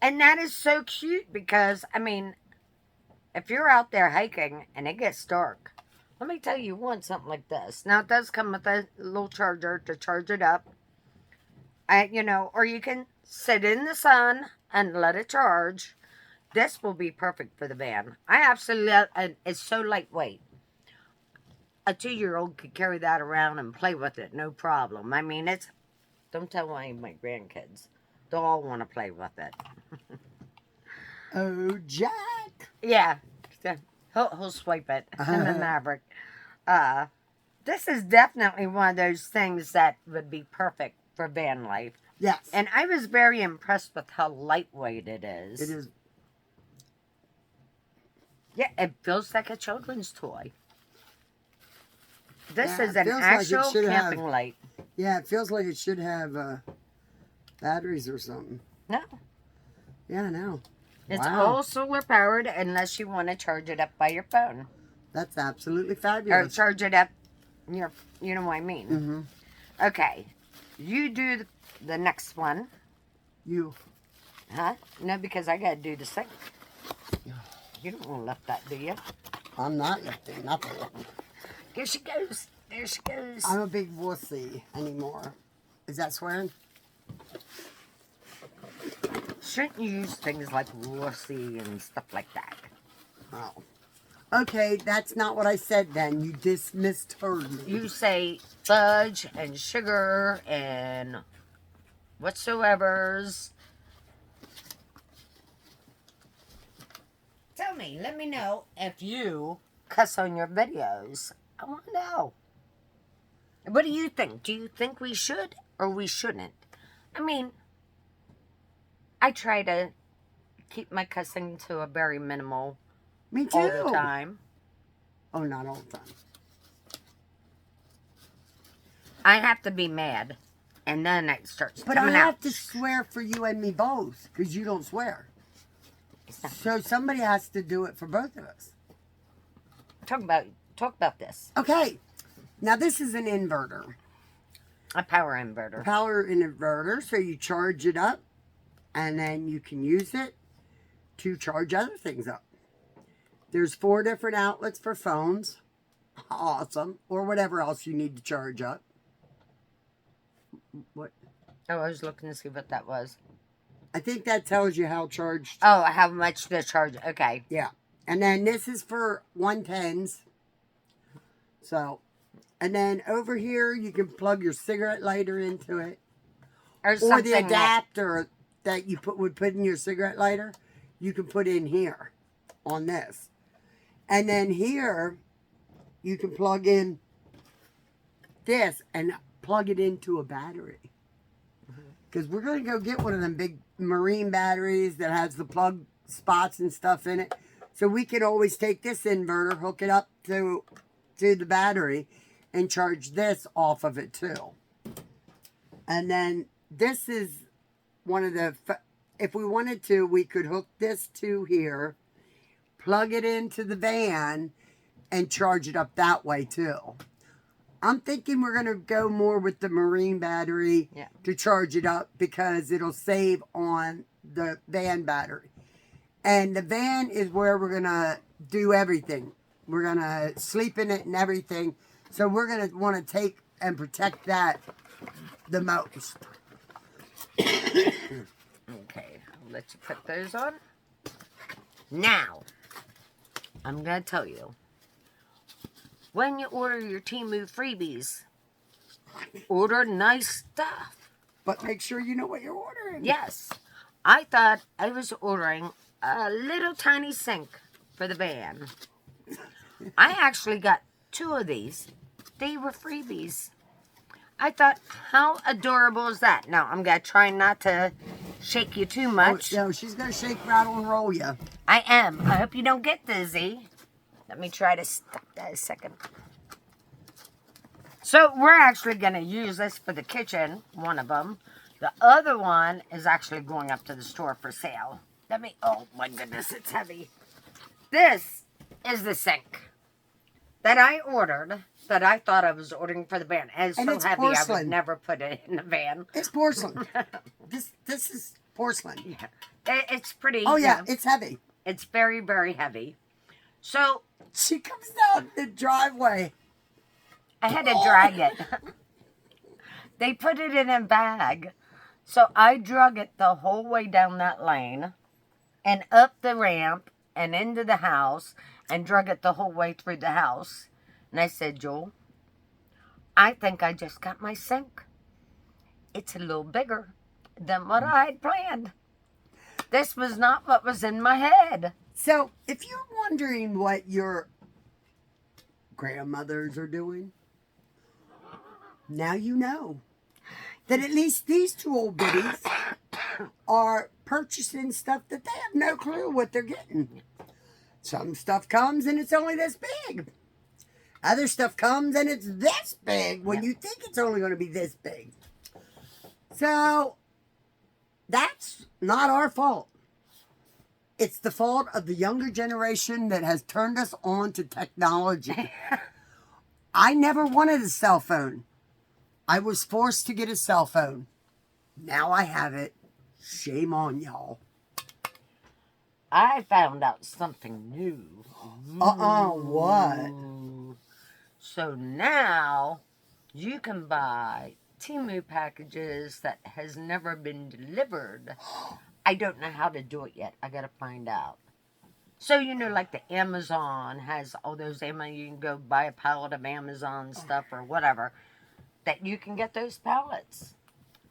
S1: And that is so cute because, I mean, if you're out there hiking and it gets dark, let me tell you, you want something like this. Now, it does come with a little charger to charge it up. Or you can sit in the sun and let it charge. This will be perfect for the van. I absolutely love it. It's so lightweight. A 2-year-old could carry that around and play with it, no problem. I mean, don't tell any of my grandkids. They'll all want to play with it.
S2: Oh, Jack.
S1: Yeah. He'll swipe it. And the Maverick. This is definitely one of those things that would be perfect for van life.
S2: Yes.
S1: And I was very impressed with how lightweight it is.
S2: It is.
S1: Yeah, it feels like a children's toy. This
S2: Yeah,
S1: is
S2: it
S1: an
S2: feels like it
S1: actual
S2: should
S1: camping
S2: have-
S1: light.
S2: Yeah, it feels like it should have batteries or something.
S1: No,
S2: Yeah, I know.
S1: it's
S2: Wow.
S1: all solar powered unless you want to charge it up by your phone.
S2: That's absolutely
S1: Or
S2: fabulous.
S1: charge it up, you know what I mean.
S2: Mm-hmm.
S1: Okay, you do the next one.
S2: You.
S1: Huh? No, because I got to do the second. You don't want to lift that, do you?
S2: I'm not lifting nothing.
S1: Here she goes. There she goes.
S2: I'm a big wussy anymore. Is that swearing?
S1: Shouldn't you use things like wussy and stuff like that?
S2: Oh. Okay, that's not what I said then. You misheard me.
S1: You say fudge and sugar and whatsoever's. Tell me, let me know if you cuss on your videos. I want to know. What do you think? Do you think we should or we shouldn't? I mean, I try to keep my cussing to a very minimal
S2: Me too.
S1: all the time.
S2: Oh, not all the time.
S1: I have to be mad, and then it starts
S2: But I
S1: coming
S2: have
S1: out.
S2: to swear for you and me both, because you don't swear. So somebody has to do it for both of us.
S1: Talk about this.
S2: Okay. Now this is an inverter.
S1: A power inverter.
S2: Power inverter, so you charge it up, and then you can use it to charge other things up. There's 4 different outlets for phones. Awesome. Or whatever else you need to charge up. What?
S1: Oh, I was looking to see what that was.
S2: I think that tells you how charged.
S1: Oh, how much the charge? Okay.
S2: Yeah. And then this is for 110s. So, and then over here you can plug your cigarette lighter into it.
S1: Or
S2: Or the
S1: something that-
S2: adapter that you would put in your cigarette lighter, you can put in here on this. And then here you can plug in this and plug it into a battery. Because we're going to go get one of them big marine batteries that has the plug spots and stuff in it. So we could always take this inverter, hook it up to to the battery and charge this off of it too. And then this is one of the, if we wanted to, we could hook this to here, plug it into the van, and charge it up that way too. I'm thinking we're going to go more with the marine battery to charge it up because it'll save on the van battery. And the van is where we're going to do everything. We're going to sleep in it and everything. So we're going to want to take and protect that the most.
S1: Okay, I'll let you put those on. Now, I'm going to tell you. When you order your TEMU freebies, order nice stuff.
S2: But make sure you know what you're ordering.
S1: Yes. I thought I was ordering a little tiny sink for the van. I actually got 2 of these. They were freebies. I thought, how adorable is that? Now, I'm going to try not to shake you too much.
S2: Oh, no, she's going to shake, rattle, and roll you.
S1: I am. I hope you don't get dizzy. Let me try to stop that a second. So we're actually going to use this for the kitchen, one of them. The other one is actually going up to the store for sale. Oh my goodness, it's heavy. This is the sink that I ordered, that I thought I was ordering for the van. And it's so heavy, porcelain. I would never put it in the van.
S2: It's porcelain. This is porcelain.
S1: Yeah. It's pretty.
S2: Oh yeah, it's heavy.
S1: It's very, very heavy. So
S2: she comes down the driveway.
S1: I had to drag it. They put it in a bag. So I drug it the whole way down that lane and up the ramp and into the house and drug it the whole way through the house. And I said, Joel, I think I just got my sink. It's a little bigger than what I had planned. This was not what was in my head.
S2: So if you're wondering what your grandmothers are doing, now you know. That at least these 2 old biddies are purchasing stuff that they have no clue what they're getting. Some stuff comes and it's only this big. Other stuff comes and it's this big when you think it's only going to be this big. So that's not our fault. It's the fault of the younger generation that has turned us on to technology. I never wanted a cell phone. I was forced to get a cell phone. Now I have it. Shame on y'all.
S1: I found out something new.
S2: What?
S1: So now you can buy TEMU packages that has never been delivered. I don't know how to do it yet. I got to find out. So, like the Amazon has all those, you can go buy a pallet of Amazon stuff or whatever. That you can get those pallets.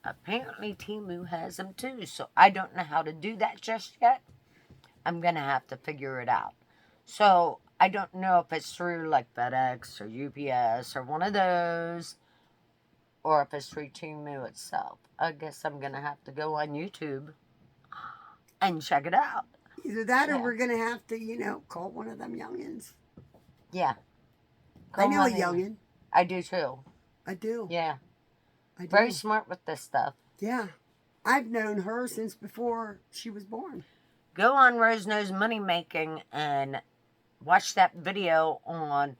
S1: Apparently TEMU has them too, so I don't know how to do that just yet. I'm going to have to figure it out. So I don't know if it's through like FedEx or UPS or one of those, or if it's through TEMU itself. I guess I'm going to have to go on YouTube and check it out.
S2: Either that or we're going to have to, call one of them youngins.
S1: Yeah.
S2: I know a youngin.
S1: I do too.
S2: I do.
S1: Yeah.
S2: I do.
S1: Very smart with this stuff.
S2: Yeah. I've known her since before she was born.
S1: Go on Rose Knows Money Making and watch that video on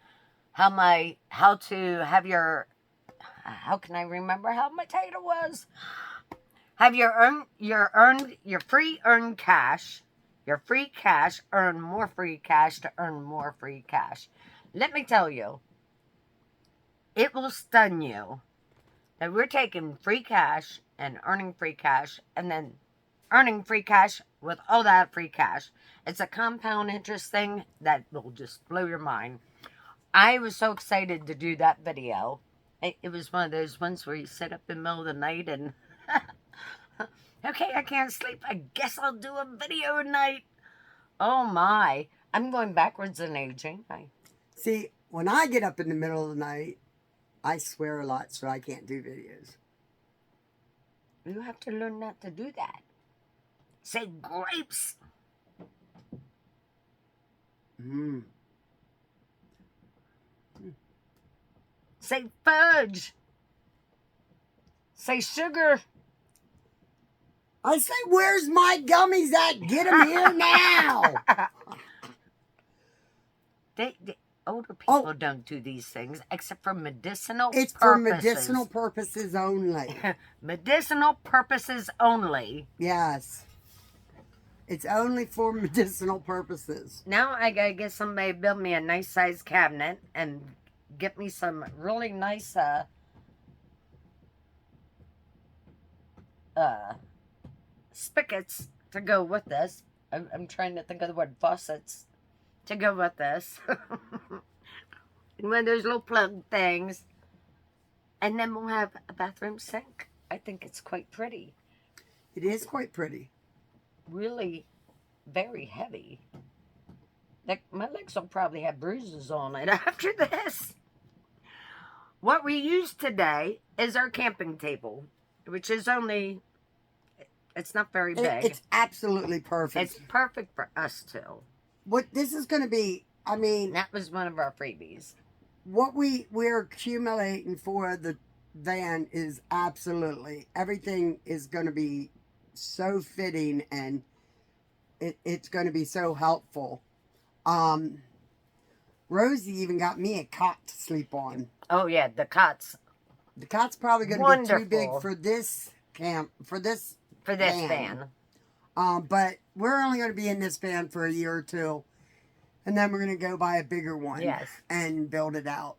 S1: how can I remember how my title was? Have your free earn cash, your free cash, earn more free cash to earn more free cash. Let me tell you, it will stun you that we're taking free cash and earning free cash and then earning free cash with all that free cash. It's a compound interest thing that will just blow your mind. I was so excited to do that video. It was one of those ones where you sit up in the middle of the night and okay, I can't sleep. I guess I'll do a video tonight. Oh my. I'm going backwards in aging.
S2: See, when I get up in the middle of the night, I swear a lot, so I can't do videos.
S1: You have to learn not to do that. Say grapes.
S2: Mm.
S1: Say fudge. Say sugar.
S2: I say, where's my gummies at? Get them here now.
S1: Older people don't do these things except for medicinal
S2: It's
S1: purposes.
S2: for medicinal purposes only.
S1: Medicinal purposes only.
S2: Yes. It's only for medicinal purposes.
S1: Now I gotta get somebody to build me a nice size cabinet and get me some really nice spigots to go with this. I'm trying to think of the word faucets to go with this. And when there's little plug things. And then we'll have a bathroom sink. I think it's quite pretty.
S2: It is quite pretty.
S1: Really very heavy. Like, my legs will probably have bruises on it after this. What we use today is our camping table, which is only, it's not very big.
S2: It's absolutely perfect.
S1: It's perfect for us two.
S2: What this is going to be, I mean,
S1: That was one of our freebies.
S2: what we're accumulating for the van is absolutely, everything is going to be so fitting, and it's going to be so helpful. Rosie even got me a cot to sleep on.
S1: Oh yeah, the cots.
S2: The cot's probably going to be too
S1: Wonderful.
S2: big for this
S1: For this van.
S2: But we're only going to be in this van for a year or two, and then we're going to go buy a bigger one.
S1: Yes.
S2: And build it out.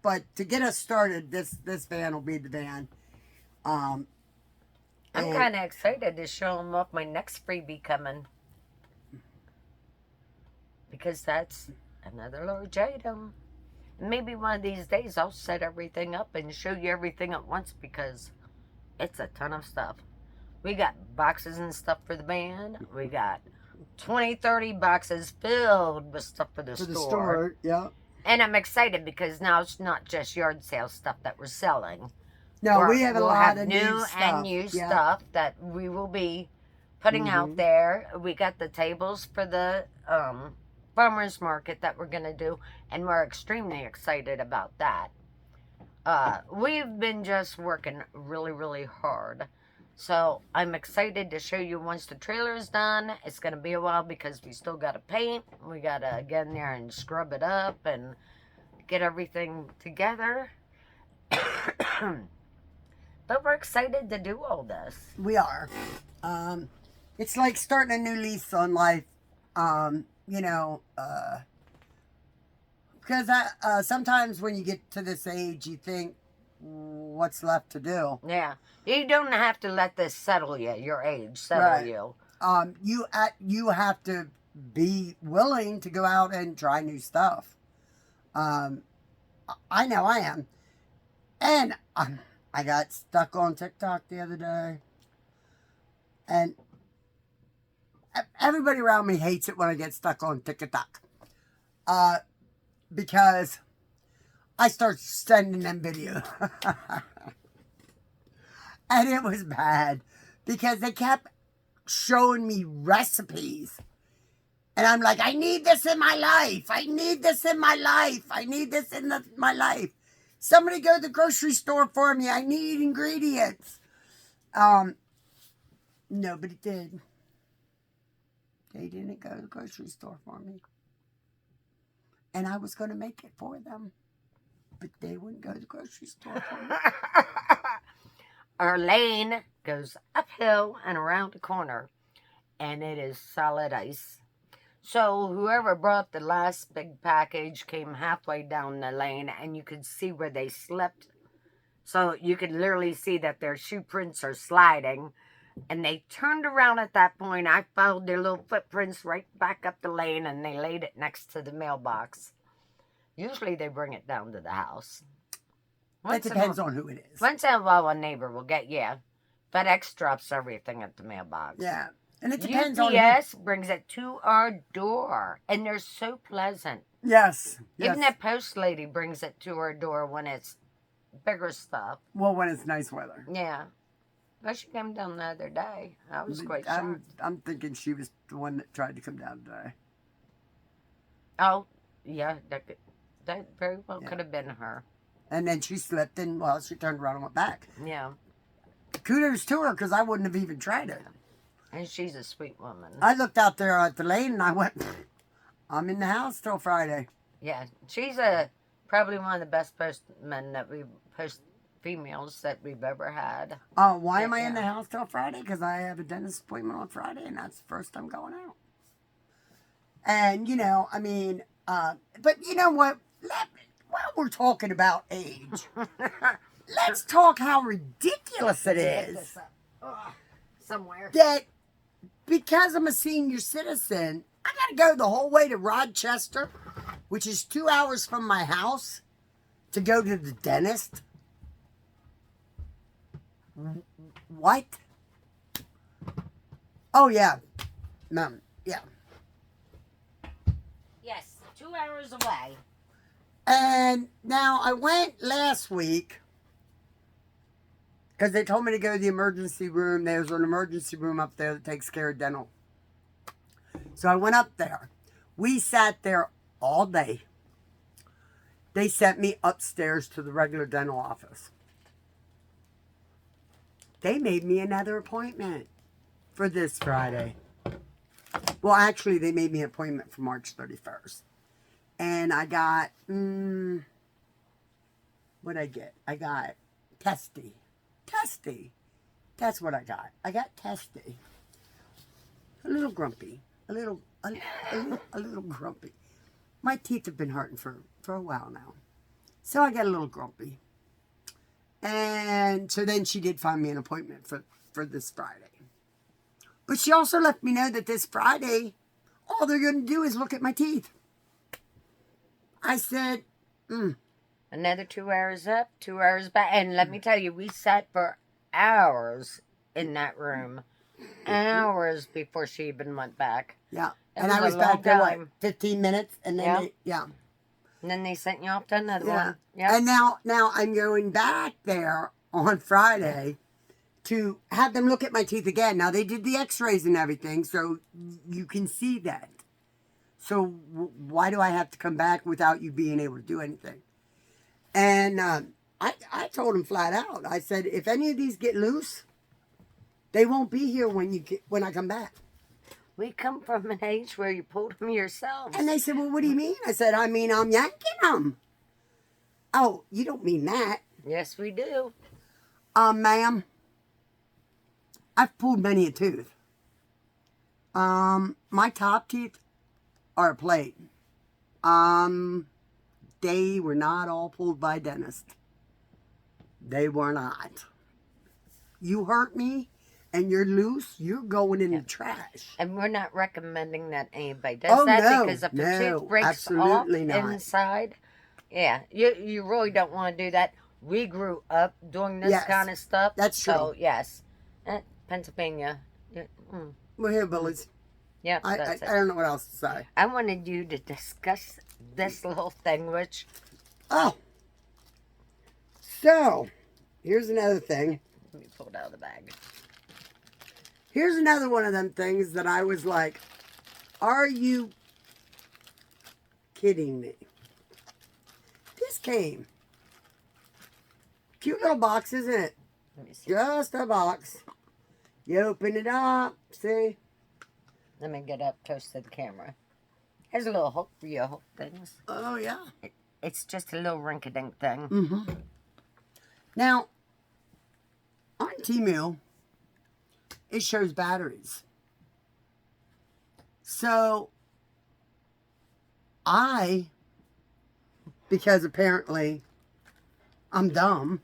S2: But to get us started, this van will be the van.
S1: I'm kind of excited to show them off my next freebie coming. Because that's another large item. Maybe one of these days I'll set everything up and show you everything at once, because it's a ton of stuff. We got boxes and stuff for the van. We got 20, 30 boxes filled with stuff for the store.
S2: Yeah.
S1: And I'm excited because now it's not just yard sale stuff that we're selling.
S2: No, we have a
S1: we'll
S2: lot
S1: have
S2: of
S1: new
S2: stuff.
S1: and used
S2: Yeah.
S1: stuff that we will be putting out there. We got the tables for the farmers market that we're going to do, and we're extremely excited about that. We've been just working really, really hard. So I'm excited to show you once the trailer is done. It's going to be a while because we still got to paint. We got to get in there and scrub it up and get everything together. But we're excited to do all this.
S2: We are. It's like starting a new lease on life. Because sometimes when you get to this age, you think, what's left to do?
S1: Yeah. You don't have to let this settle you, your age settle
S2: Right.
S1: you.
S2: You have to be willing to go out and try new stuff. I know I am. And I got stuck on TikTok the other day. And everybody around me hates it when I get stuck on TikTok. Because I start sending them videos. And it was bad. Because they kept showing me recipes. And I'm like, I need this in my life. I need this in my life. I need this in my life. Somebody go to the grocery store for me. I need ingredients. Nobody did. They didn't go to the grocery store for me. And I was going to make it for them. But they wouldn't go to the grocery store for me.
S1: Our lane goes uphill and around the corner. And it is solid ice. So whoever brought the last big package came halfway down the lane, and you could see where they slipped. So you could literally see that their shoe prints are sliding. And they turned around at that point. I followed their little footprints right back up the lane, and they laid it next to the mailbox. Usually they bring it down to the house.
S2: It depends on who it is.
S1: Once in a while, a neighbor will get, FedEx drops everything at the mailbox.
S2: Yeah. And it depends on
S1: UPS brings it to our door, and they're so pleasant.
S2: Yes.
S1: Even that post lady brings it to our door when it's bigger stuff.
S2: Well, when it's nice weather.
S1: Yeah. But she came down the other day. I was quite shocked.
S2: I'm thinking she was the one that tried to come down today.
S1: Oh, yeah. That very well
S2: Yeah.
S1: could have been her.
S2: And then she slipped and, well, she turned around and went back.
S1: Yeah.
S2: Kudos to her, because I wouldn't have even tried it.
S1: And she's a sweet woman.
S2: I looked out there at the lane and I went, I'm in the house till Friday.
S1: Yeah. She's probably one of the best postmen that females that we've ever had.
S2: Why am I in
S1: Yeah.
S2: the house till Friday? Because I have a dentist appointment on Friday, and that's the first I'm going out. And, you know, I mean, but you know what? While we're talking about age, let's talk how ridiculous it is
S1: Somewhere.
S2: that because I'm a senior citizen, I got to go the whole way to Rochester, which is 2 hours from my house, to go to the dentist. What? Oh, yeah. Yeah.
S1: Yes, 2 hours away.
S2: And now I went last week because they told me to go to the emergency room. There's an emergency room up there that takes care of dental. So I went up there. We sat there all day. They sent me upstairs to the regular dental office. They made me another appointment for this Friday. Well, actually, they made me an appointment for March 31st. And I got, what'd I get? I got testy. Testy. That's what I got. I got testy. A little grumpy. A little grumpy. My teeth have been hurting for a while now. So I got a little grumpy. And so then she did find me an appointment for this Friday. But she also let me know that this Friday, all they're going to do is look at my teeth. I said,
S1: Another 2 hours up, 2 hours back. And let me tell you, we sat for hours in that room. Hours before she even went back.
S2: Yeah.
S1: It
S2: And
S1: was
S2: I was
S1: a
S2: back
S1: long
S2: there, what,
S1: time.
S2: 15 minutes? And then,
S1: Yeah. And then they sent you off to another one.
S2: Yeah. And now I'm going back there on Friday to have them look at my teeth again. Now, they did the x-rays and everything, so you can see that. So why do I have to come back without you being able to do anything? And I told him flat out. I said, if any of these get loose, they won't be here when I come back.
S1: We come from an age where you pulled them yourselves.
S2: And they said, well, what do you mean? I said, I mean, I'm yanking them. Oh, you don't mean that.
S1: Yes, we do.
S2: Ma'am, I've pulled many a tooth. My top teeth are a plate. They were not all pulled by a dentist. They were not. You hurt me and you're loose, you're going in the trash.
S1: And we're not recommending that anybody does that
S2: no,
S1: because if the
S2: no,
S1: tooth breaks
S2: absolutely
S1: off
S2: not.
S1: inside, yeah, you really don't want to do that. We grew up doing this kind of stuff.
S2: That's true.
S1: So, yes. Pennsylvania.
S2: We're here, bullies.
S1: Yeah,
S2: I
S1: that's it.
S2: don't know what else to say.
S1: I wanted you to discuss this little thing, which...
S2: Oh. So, here's another thing.
S1: Let me pull it out of the bag.
S2: Here's another one of them things that I was like, are you kidding me? This came. Cute little box, isn't it?
S1: Let me see.
S2: Just a box. You open it up, see?
S1: Let me get up close to the camera. Here's a little hook for your hook things.
S2: Oh, yeah.
S1: It's just a little rink-a-dink thing.
S2: Mm-hmm. Now, on TEMU, it shows batteries. So, because apparently I'm dumb.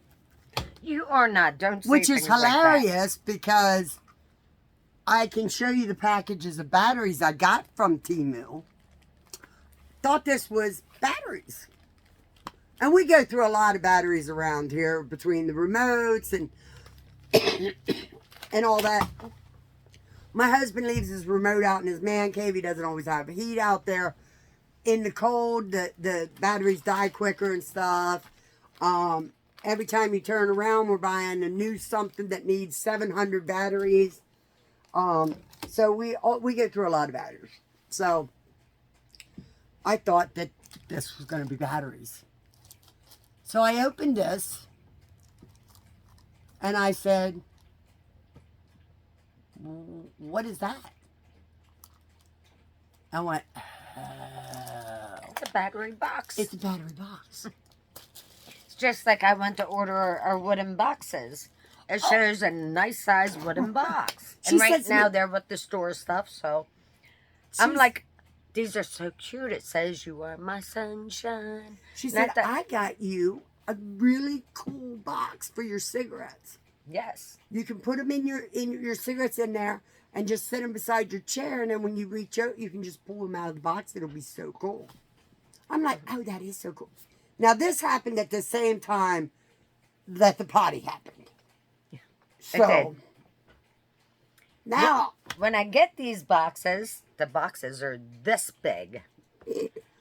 S1: You are not. Don't say
S2: Which is
S1: things like that.
S2: hilarious because I can show you the packages of batteries I got from TEMU. Thought this was batteries. And we go through a lot of batteries around here between the remotes and and all that. My husband leaves his remote out in his man cave. He doesn't always have heat out there. In the cold, the batteries die quicker and stuff. Every time you turn around, we're buying a new something that needs 700 batteries. So we go through a lot of batteries. So I thought that this was going to be batteries. So I opened this and I said, what is that? I went, oh.
S1: It's a battery box.
S2: It's a battery box.
S1: It's just like I went to order our wooden boxes. It shows a nice size wooden box. And right now they're with the store stuff, so I'm like, these are so cute. It says, "You are my sunshine."
S2: She said, I got you a really cool box for your cigarettes.
S1: Yes.
S2: You can put them in your cigarettes in there and just set them beside your chair, and then when you reach out, you can just pull them out of the box. It'll be so cool. I'm like, oh, that is so cool. Now, this happened at the same time that the potty happened. So,
S1: it did.
S2: Now,
S1: when I get these boxes, the boxes are this big.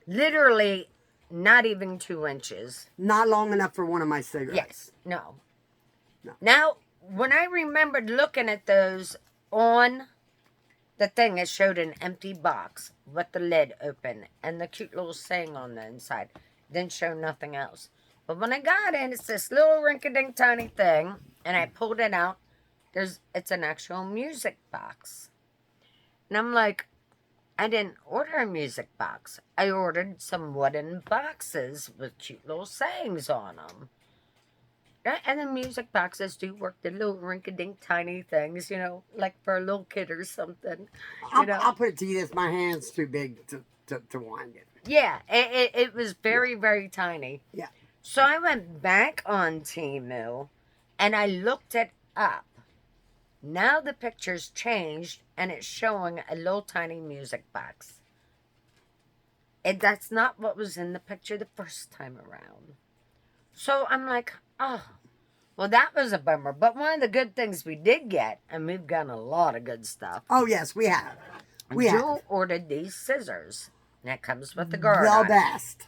S1: Literally not even 2 inches.
S2: Not long enough for one of my cigarettes.
S1: Yes. No. Now, when I remembered looking at those on the thing, it showed an empty box with the lid open and the cute little saying on the inside. Didn't show nothing else. But when I got in, it's this little rinky-dink tiny thing, and I pulled it out. It's an actual music box. And I'm like, I didn't order a music box. I ordered some wooden boxes with cute little sayings on them. And the music boxes do work. The little rinky-dink tiny things, like for a little kid or something.
S2: I'll put it to you this. My hand's too big to wind it.
S1: Yeah, it was very, very tiny.
S2: Yeah.
S1: So I went back on TEMU and I looked it up. Now the picture's changed and it's showing a little tiny music box. That's not what was in the picture the first time around. So I'm like, oh, well, that was a bummer. But one of the good things we did get, and we've gotten a lot of good stuff.
S2: Oh, yes, we have.
S1: Jewel ordered these scissors. And that comes with the guard.
S2: The best.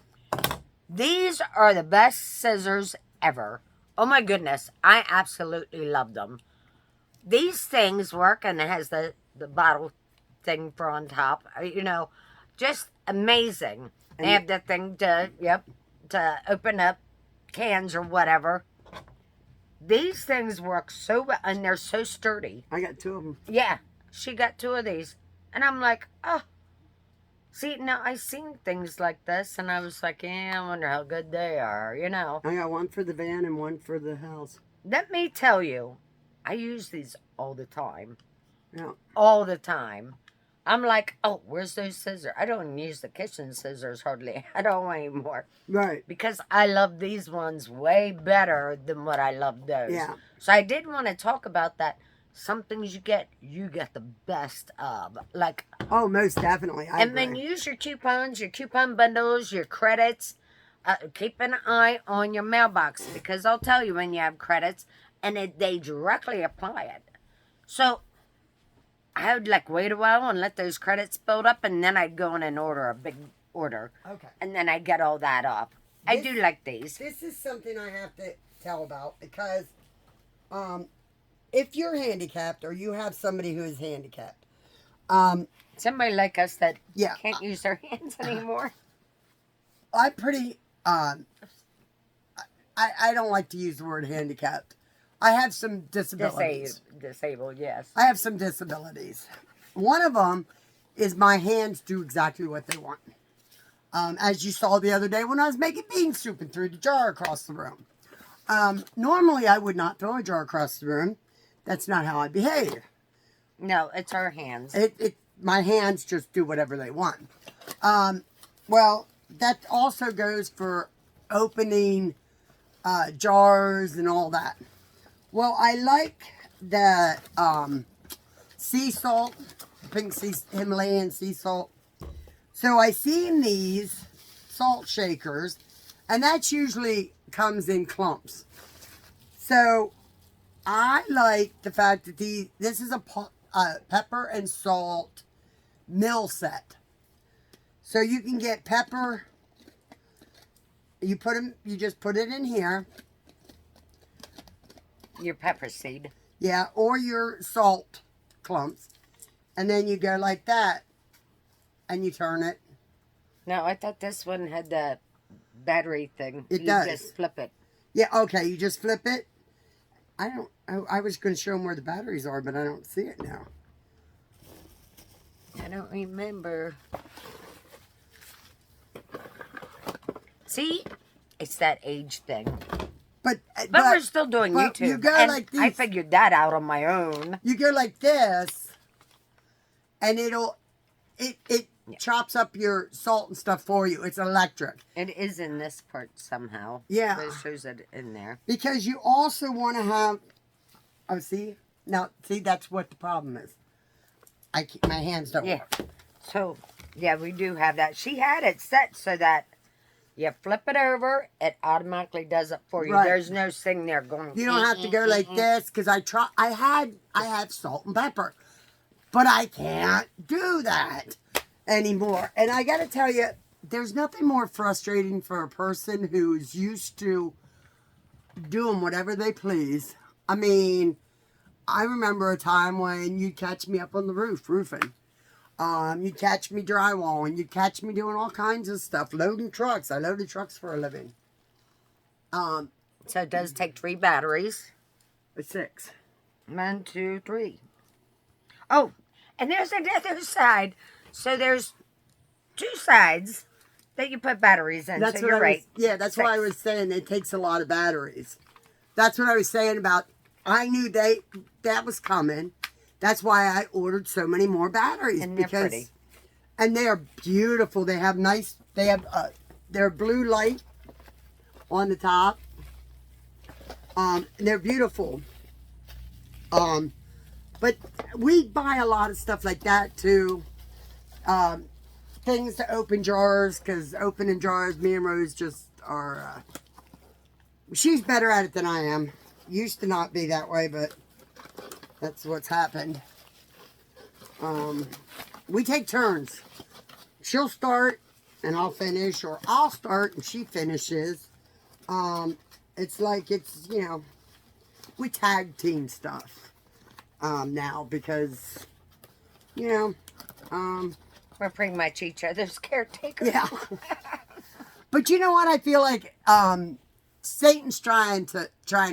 S1: These are the best scissors ever. Oh, my goodness. I absolutely love them. These things work, and it has the bottle thing for on top. Just amazing. And they have the thing to open up cans or whatever. These things work so well, and they're so sturdy.
S2: I got 2 of them.
S1: Yeah, she got 2 of these. And I'm like, oh. See, now I've seen things like this, and I was like, yeah, I wonder how good they are,
S2: I got one for the van and one for the house.
S1: Let me tell you, I use these all the time.
S2: Yeah.
S1: All the time. I'm like, oh, where's those scissors? I don't use the kitchen scissors hardly at all anymore.
S2: Right.
S1: Because I love these ones way better than what I love those.
S2: Yeah.
S1: So I did want to talk about that. Some things you get the best of. Like,
S2: oh, most definitely. I agree.
S1: then use your coupons, your coupon bundles, your credits. Keep an eye on your mailbox, because I'll tell you when you have credits, and they directly apply it. So I would wait a while and let those credits build up, and then I'd go in and order a big order.
S2: Okay.
S1: And then I'd get all that off. I do like these.
S2: This is something I have to tell about, because if you're handicapped or you have somebody who is handicapped,
S1: somebody like us that can't use their hands anymore.
S2: I pretty I don't like to use the word handicapped. I have some disabilities.
S1: Disabled, yes.
S2: I have some disabilities. One of them is my hands do exactly what they want. As you saw the other day when I was making bean soup and threw the jar across the room. Normally I would not throw a jar across the room. That's not how I behave.
S1: No, it's our hands.
S2: My hands just do whatever they want. Well, that also goes for opening jars and all that. Well, I like the sea salt, pink Himalayan sea salt. So I seen these salt shakers, and that usually comes in clumps. So I like the fact that this is a pepper and salt mill set. So you can get pepper. You just put it in here.
S1: Your pepper seed.
S2: Yeah, or your salt clumps. And then you go like that. And you turn it.
S1: No, I thought this one had the battery thing.
S2: It
S1: You
S2: does.
S1: just flip it.
S2: Yeah, okay, you just flip it. I was going to show them where the batteries are, but I don't see it now.
S1: I don't remember. See? It's that age thing.
S2: But
S1: we're still doing
S2: but
S1: YouTube.
S2: You go
S1: and
S2: like
S1: I
S2: these.
S1: figured that out on my own.
S2: You go like this, and it chops up your salt and stuff for you. It's electric.
S1: It is in this part somehow.
S2: Yeah.
S1: But it shows it in there.
S2: Because you also want to have. Oh, see? Now, see, that's what the problem is. My hands don't work.
S1: So, yeah, we do have that. She had it set so that you flip it over, it automatically does it for you.
S2: Right.
S1: There's no thing there going.
S2: You don't have to go like this, because I have salt and pepper, but I can't do that anymore. And I got to tell you, there's nothing more frustrating for a person who's used to doing whatever they please. I mean, I remember a time when you'd catch me up on the roofing. You'd catch me drywalling. You'd catch me doing all kinds of stuff, loading trucks. I loaded trucks for a living.
S1: So it does take 3 batteries.
S2: 6.
S1: 1, 2, 3. Oh, and there's another side. So there's 2 sides that you put batteries in.
S2: That's
S1: so
S2: what
S1: you're right.
S2: Yeah, that's
S1: 6.
S2: why I was saying it takes a lot of batteries. That's what I was saying about. I knew that was coming. That's why I ordered so many more batteries.
S1: And they're pretty.
S2: And they are beautiful. They have nice. They have their blue light on the top. And they're beautiful. But we buy a lot of stuff like that too. Things to open jars, because opening jars, me and Rose just are. She's better at it than I am. Used to not be that way, but that's what's happened. We take turns. She'll start and I'll finish, or I'll start and she finishes. It's like we tag team stuff now, because
S1: We're pretty much each other's caretakers.
S2: yeah. But you know what? I feel like Satan's trying to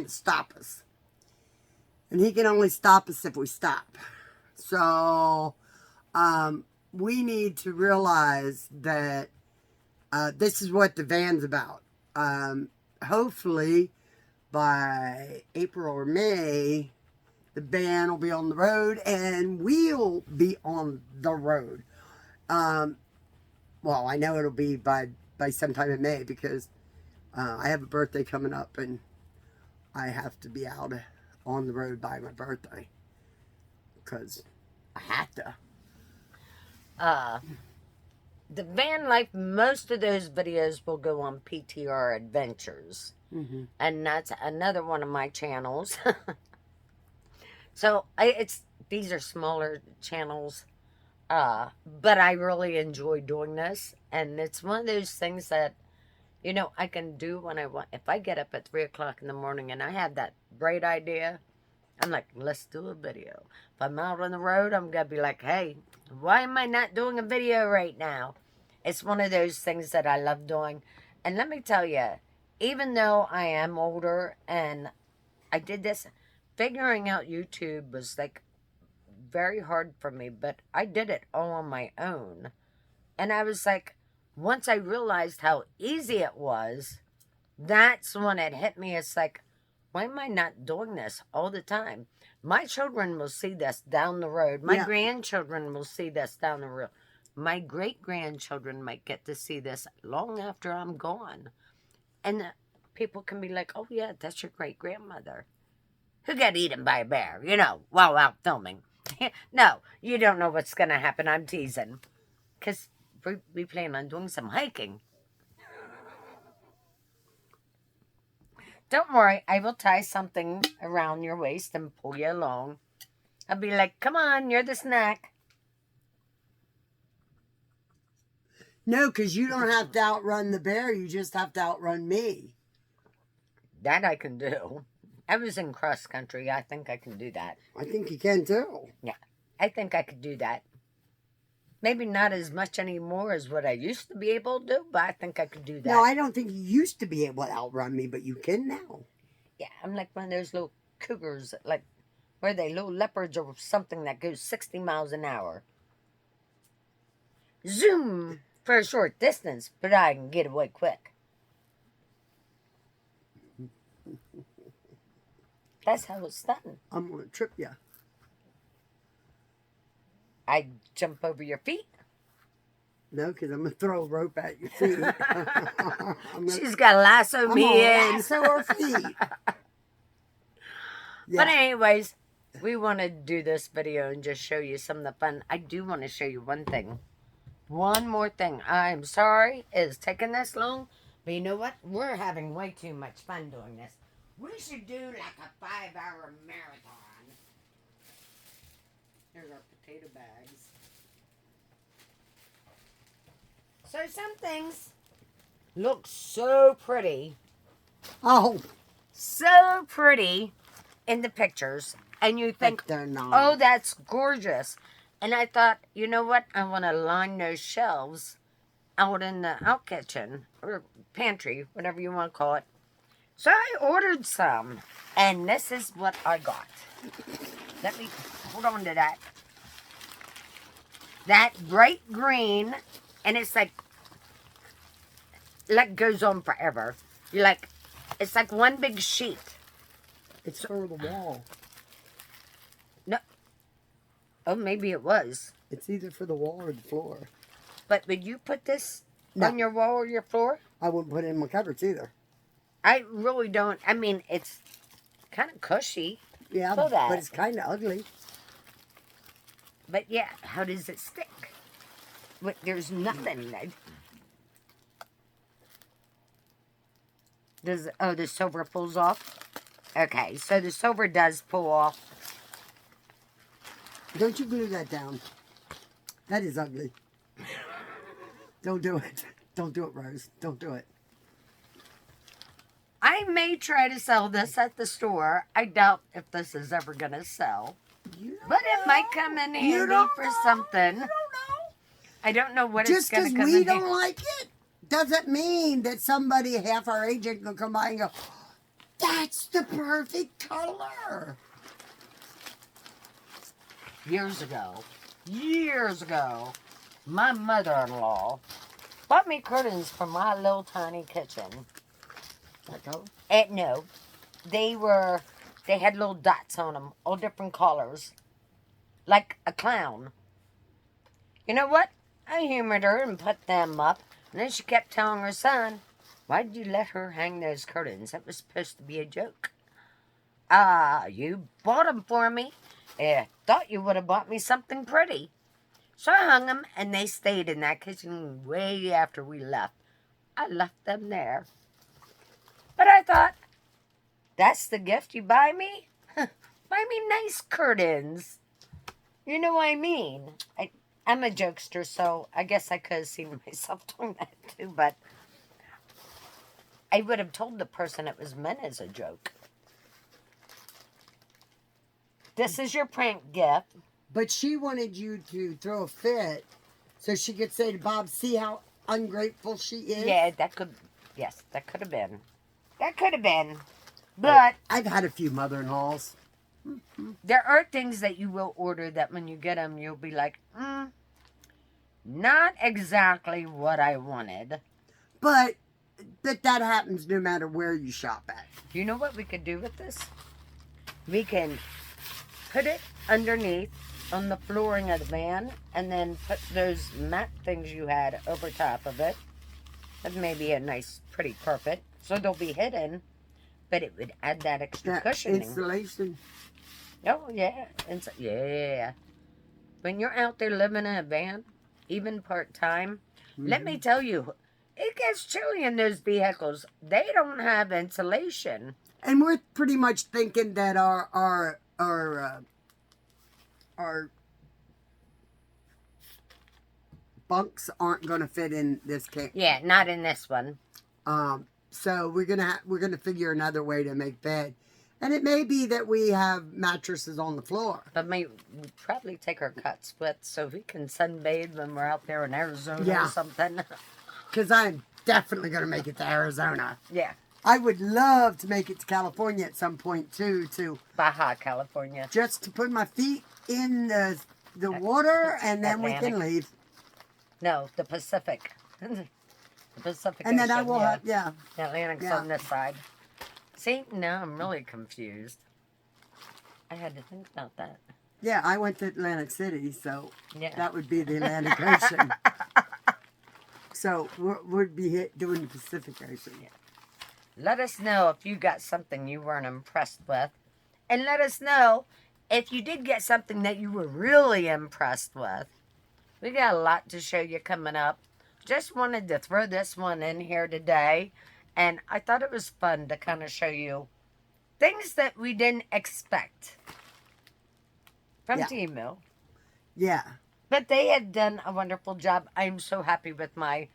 S2: stop us. And he can only stop us if we stop. So we need to realize that this is what the van's about. Hopefully by April or May, the van will be on the road and we'll be on the road. Well, I know it'll be by sometime in May, because I have a birthday coming up and I have to be out on the road by my birthday, because I have to.
S1: The van life, most of those videos will go on PTR Adventures.
S2: Mm-hmm.
S1: And that's another one of my channels. So these are smaller channels. But I really enjoy doing this. And it's one of those things that, I can do when I want. If I get up at 3 o'clock in the morning and I have that bright idea, I'm like, let's do a video. If I'm out on the road, I'm going to be like, hey, why am I not doing a video right now? It's one of those things that I love doing. And let me tell you, even though I am older and I did this, figuring out YouTube was like very hard for me, but I did it all on my own. And I was like, once I realized how easy it was, that's when it hit me. It's like, why am I not doing this all the time? My children will see this down the road. My grandchildren will see this down the road. My great-grandchildren might get to see this long after I'm gone. And people can be like, oh, yeah, that's your great-grandmother who got eaten by a bear, while out filming. No, you don't know what's going to happen. I'm teasing. Because we plan on doing some hiking. Don't worry, I will tie something around your waist and pull you along. I'll be like, come on, you're the snack.
S2: No, because you don't have to outrun the bear. You just have to outrun me.
S1: That I can do. I was in cross country. I think I can do that.
S2: I think you can too.
S1: Yeah, I think I could do that. Maybe not as much anymore as what I used to be able to do, but I think I could do that.
S2: No, I don't think you used to be able to outrun me, but you can now.
S1: Yeah, I'm like one of those little cougars, like, where are they, little leopards or something that goes 60 miles an hour. Zoom for a short distance, but I can get away quick. That's how it's done.
S2: I'm gonna trip you.
S1: I jump over your feet.
S2: No, because I'm gonna throw a rope at your feet.
S1: She's got to lasso
S2: I'm
S1: me
S2: gonna
S1: in.
S2: lasso her feet.
S1: But anyways, we want to do this video and just show you some of the fun. I do want to show you one thing. One more thing. I'm sorry it's taking this long, but you know what? We're having way too much fun doing this. We should do like a 5-hour marathon. Here's our potato bags. So some things look so pretty.
S2: Oh,
S1: So pretty in the pictures. And you think,
S2: but they're not.
S1: oh, that's gorgeous. And I thought, you know what? I want to line those shelves out in the out kitchen or pantry, whatever you want to call it. So I ordered some, and this is what I got. Let me hold on to that. That bright green, and it's like goes on forever. You're like, it's like one big sheet.
S2: It's for the wall.
S1: No. Oh, maybe it was.
S2: It's either for the wall or the floor.
S1: But would you put this
S2: No.
S1: on your wall or your floor?
S2: I wouldn't put it in my cupboards either.
S1: I really don't. I mean, it's kind of cushy.
S2: Yeah,
S1: So that.
S2: but it's kind of ugly.
S1: But yeah, how does it stick? But there's nothing. Does the silver pulls off? Okay, so the silver does pull off.
S2: Don't you glue that down. That is ugly. Don't do it. Don't do it, Rose. Don't do it.
S1: I may try to sell this at the store. I doubt if this is ever going to sell. But it might come in handy for something.
S2: You don't know.
S1: I don't know what
S2: Just
S1: it's going
S2: because
S1: to come
S2: we
S1: in
S2: don't
S1: handy.
S2: like it doesn't mean that somebody half our age ain't gonna come by and go, that's the perfect color.
S1: Years ago, my mother-in-law bought me curtains for my little tiny kitchen.
S2: That color?
S1: No, they had little dots on them, all different colors, like a clown. You know what? I humored her and put them up, and then she kept telling her son, why did you let her hang those curtains? That was supposed to be a joke. You bought them for me. Thought you would have bought me something pretty. So I hung them, and they stayed in that kitchen way after we left. I left them there. But I thought, that's the gift you buy me? Buy me nice curtains. You know what I mean? I'm a jokester, so I guess I could have seen myself doing that too, but I would have told the person it was meant as a joke. This is your prank gift.
S2: But she wanted you to throw a fit so she could say to Bob, see how ungrateful she is?
S1: Yeah, that could have been. That could have been. But
S2: I've had a few mother-in-laws.
S1: there are things that you will order that when you get them, you'll be like, not exactly what I wanted.
S2: But that happens no matter where you shop at.
S1: You know what we could do with this? We can put it underneath on the flooring of the van and then put those mat things you had over top of it. That may be a nice, pretty carpet. So they'll be hidden, but it would add that extra cushioning.
S2: Installation.
S1: Oh, yeah. Yeah. When you're out there living in a van, even part-time, let me tell you, it gets chilly in those vehicles. They don't have insulation.
S2: And we're pretty much thinking that our bunks aren't going to fit in this camp.
S1: Yeah, not in this one.
S2: So we're gonna figure another way to make bed. And it may be that we have mattresses on the floor.
S1: But we'd probably take our cuts with so we can sunbathe when we're out there in Arizona or something.
S2: Because I'm definitely going to make it to Arizona.
S1: Yeah.
S2: I would love to make it to California at some point, too.
S1: Baja, California.
S2: Just to put my feet in the water, and then we can leave.
S1: No, the Pacific. The Pacific
S2: And
S1: Ocean,
S2: then I will have,
S1: The Atlantic's
S2: Yeah.
S1: on this side. See, now I'm really confused. I had to think about that.
S2: Yeah, I went to Atlantic City, so
S1: Yeah.
S2: that would be the Atlantic Ocean. So we'd be doing the Pacific Ocean.
S1: Yeah. Let us know if you got something you weren't impressed with. And let us know if you did get something that you were really impressed with. We got a lot to show you coming up. Just wanted to throw this one in here today. And I thought it was fun to kind of show you things that we didn't expect from TEMU.
S2: Yeah.
S1: But they have done a wonderful job. I'm so happy with my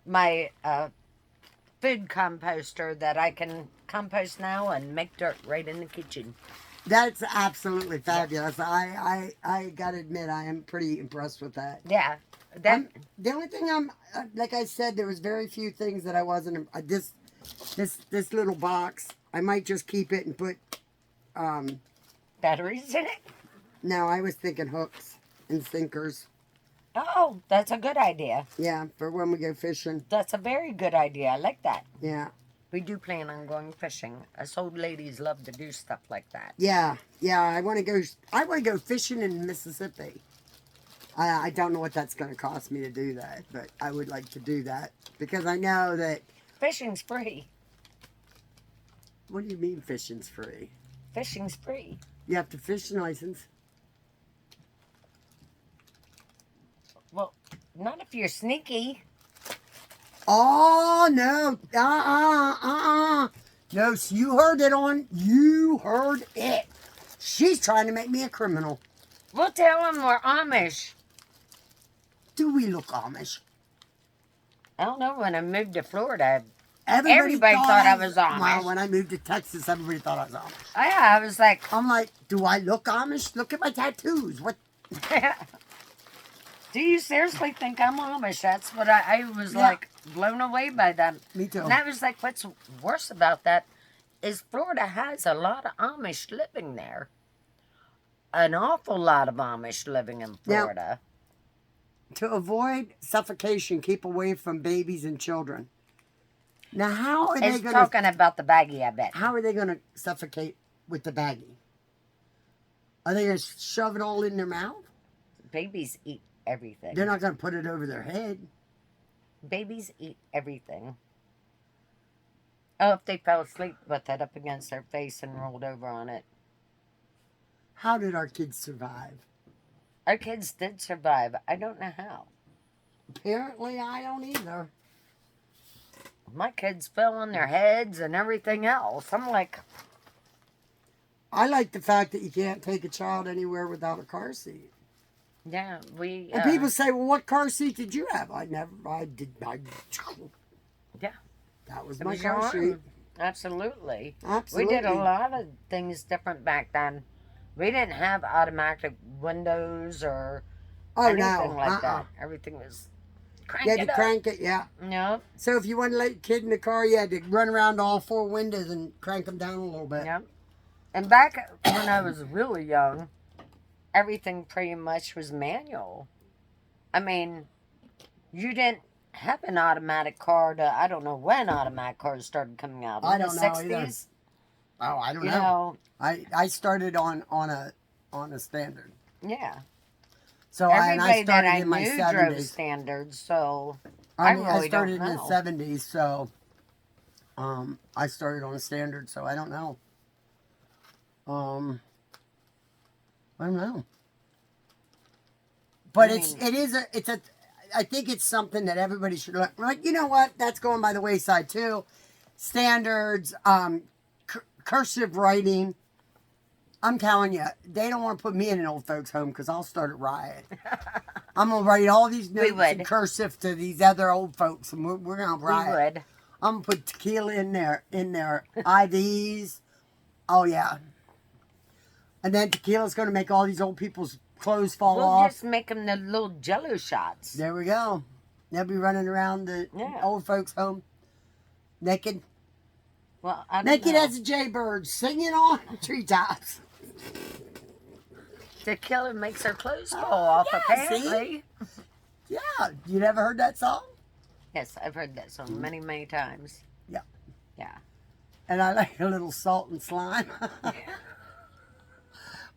S1: food composter that I can compost now and make dirt right in the kitchen.
S2: That's absolutely fabulous. I gotta admit, I am pretty impressed with that.
S1: Yeah.
S2: The only thing like I said, there was very few things that I wasn't. This little box, I might just keep it and put.
S1: Batteries in it?
S2: No, I was thinking hooks and sinkers.
S1: Oh, that's a good idea.
S2: Yeah, for when we go fishing.
S1: That's a very good idea. I like that.
S2: Yeah.
S1: We do plan on going fishing. Us old ladies love to do stuff like that.
S2: Yeah. I want to go fishing in Mississippi. I don't know what that's going to cost me to do that, but I would like to do that because I know that
S1: Fishing's free.
S2: What do you mean fishing's free?
S1: Fishing's free.
S2: You have to fishing license.
S1: Well, not if you're sneaky.
S2: Oh, no. No, you heard it. She's trying to make me a criminal.
S1: We'll tell them we're Amish.
S2: Do we look Amish?
S1: I don't know. When I moved to Florida,
S2: Everybody
S1: thought I was Amish.
S2: Well, when I moved to Texas, everybody thought I was Amish.
S1: I was like,
S2: I'm like, do I look Amish? Look at my tattoos. What?
S1: do you seriously think I'm Amish? That's what I was like blown away by that.
S2: Me too.
S1: And I was like, what's worse about that is Florida has a lot of Amish living there. An awful lot of Amish living in Florida.
S2: Now, to avoid suffocation, keep away from babies and children. Now, how are they
S1: It's
S2: going
S1: talking about the baggie, I bet.
S2: How are they going to suffocate with the baggie? Are they going to shove it all in their mouth?
S1: Babies eat everything.
S2: They're not going to put it over their head.
S1: Babies eat everything. Oh, if they fell asleep with it up against their face and rolled over on it.
S2: How did our kids survive?
S1: Our kids did survive. I don't know how.
S2: Apparently, I don't either.
S1: My kids fell on their heads and everything else. I'm like...
S2: I like the fact that you can't take a child anywhere without a car seat.
S1: Yeah,
S2: And people say, well, what car seat did you have? Yeah. That was my car seat.
S1: Absolutely.
S2: Absolutely.
S1: We did a lot of things different back then. We didn't have automatic windows or anything like that. Everything was crank
S2: You
S1: it
S2: had to
S1: up.
S2: crank it, yeah.
S1: Yep.
S2: So if you wanted to let your kid in the car, you had to run around all four windows and crank them down a little bit.
S1: Yep. And back when I was really young, everything pretty much was manual. I mean, you didn't have an automatic car to, I don't know when automatic cars started coming out.
S2: I
S1: In
S2: don't
S1: the
S2: know
S1: 60s?
S2: either. Oh, I don't
S1: You
S2: know.
S1: know,
S2: I started on a standard.
S1: yeah.
S2: So I
S1: Everybody that
S2: started
S1: I
S2: in my
S1: knew drove
S2: 70s.
S1: standards, so
S2: I
S1: really
S2: started
S1: don't
S2: in
S1: know.
S2: the 70s, so I started on a standard, so I don't know. I don't know. But I think it's something that everybody should learn. Like, you know what? That's going by the wayside too. Standards, cursive writing. I'm telling you, they don't want to put me in an old folks' home because I'll start a riot. I'm going to write all these notes in cursive to these other old folks, and we're going to riot.
S1: We would.
S2: I'm going to put tequila in there, IVs, Oh, yeah. And then tequila's going to make all these old people's clothes fall
S1: We'll
S2: off.
S1: just make them the little jello shots.
S2: There we go. They'll be running around the old folks' home naked.
S1: Well, I don't
S2: Naked
S1: know.
S2: as a jaybird, singing on treetops.
S1: Tequila makes our clothes fall off,
S2: yeah,
S1: apparently.
S2: Yeah, you never heard that song?
S1: Yes, I've heard that song many, many times.
S2: Yeah.
S1: Yeah.
S2: And I like a little salt and slime.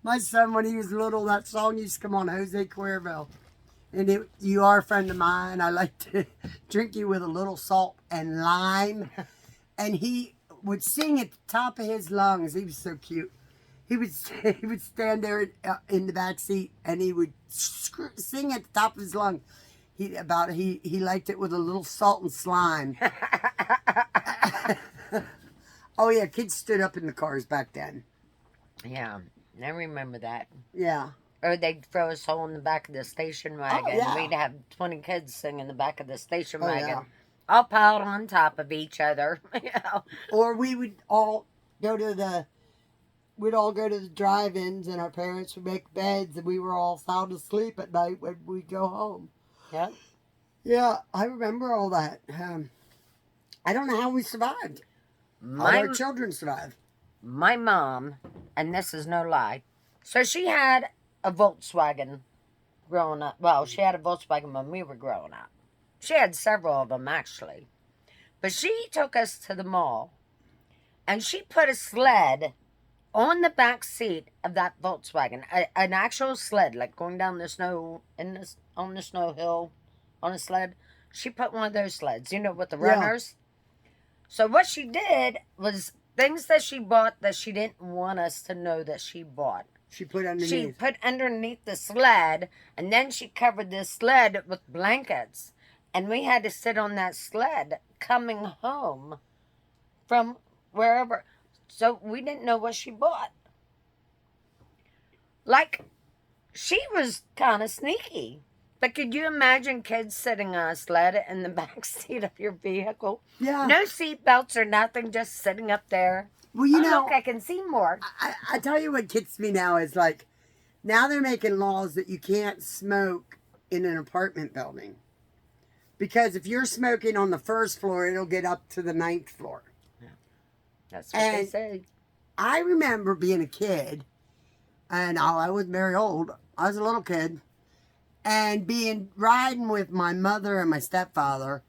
S2: My son, when he was little, that song used to come on Jose Cuervo. And you are a friend of mine. I like to drink you with a little salt and lime. And he would sing at the top of his lungs. He was so cute. He would stand there in the back seat and he would sing at the top of his lungs. He liked it with a little salt and slime. Oh yeah, kids stood up in the cars back then.
S1: Yeah, I remember that.
S2: Yeah.
S1: Or they'd throw us all in the back of the station wagon.
S2: yeah.
S1: We'd have 20 kids sing in the back of the station
S2: Oh,
S1: wagon.
S2: yeah.
S1: All piled on top of each other. You know?
S2: Or we would all go to the drive-ins and our parents would make beds and we were all sound asleep at night when we'd go home.
S1: Yeah.
S2: Yeah, I remember all that. I don't know how we survived. How our children survived.
S1: My mom, and this is no lie, so she had a Volkswagen growing up. Well, she had a Volkswagen when we were growing up. She had several of them, actually. But she took us to the mall, and she put a sled on the back seat of that Volkswagen. An actual sled, like going down the snow, on the snow hill on a sled. She put one of those sleds, you know, with the runners. So what she did was things that she bought that she didn't want us to know that she bought.
S2: She put underneath.
S1: She put underneath the sled, and then she covered the sled with blankets. And we had to sit on that sled coming home from wherever. So we didn't know what she bought. Like, she was kind of sneaky. But could you imagine kids sitting on a sled in the back seat of your vehicle?
S2: Yeah.
S1: No seat belts or nothing, just sitting up there.
S2: Well, you know,
S1: look, I can see more.
S2: I tell you what gets me now is like, now they're making laws that you can't smoke in an apartment building. Because if you're smoking on the first floor, it'll get up to the 9th floor.
S1: Yeah. That's what they say.
S2: I remember being a kid, and I wasn't very old. I was a little kid. And riding with my mother and my stepfather,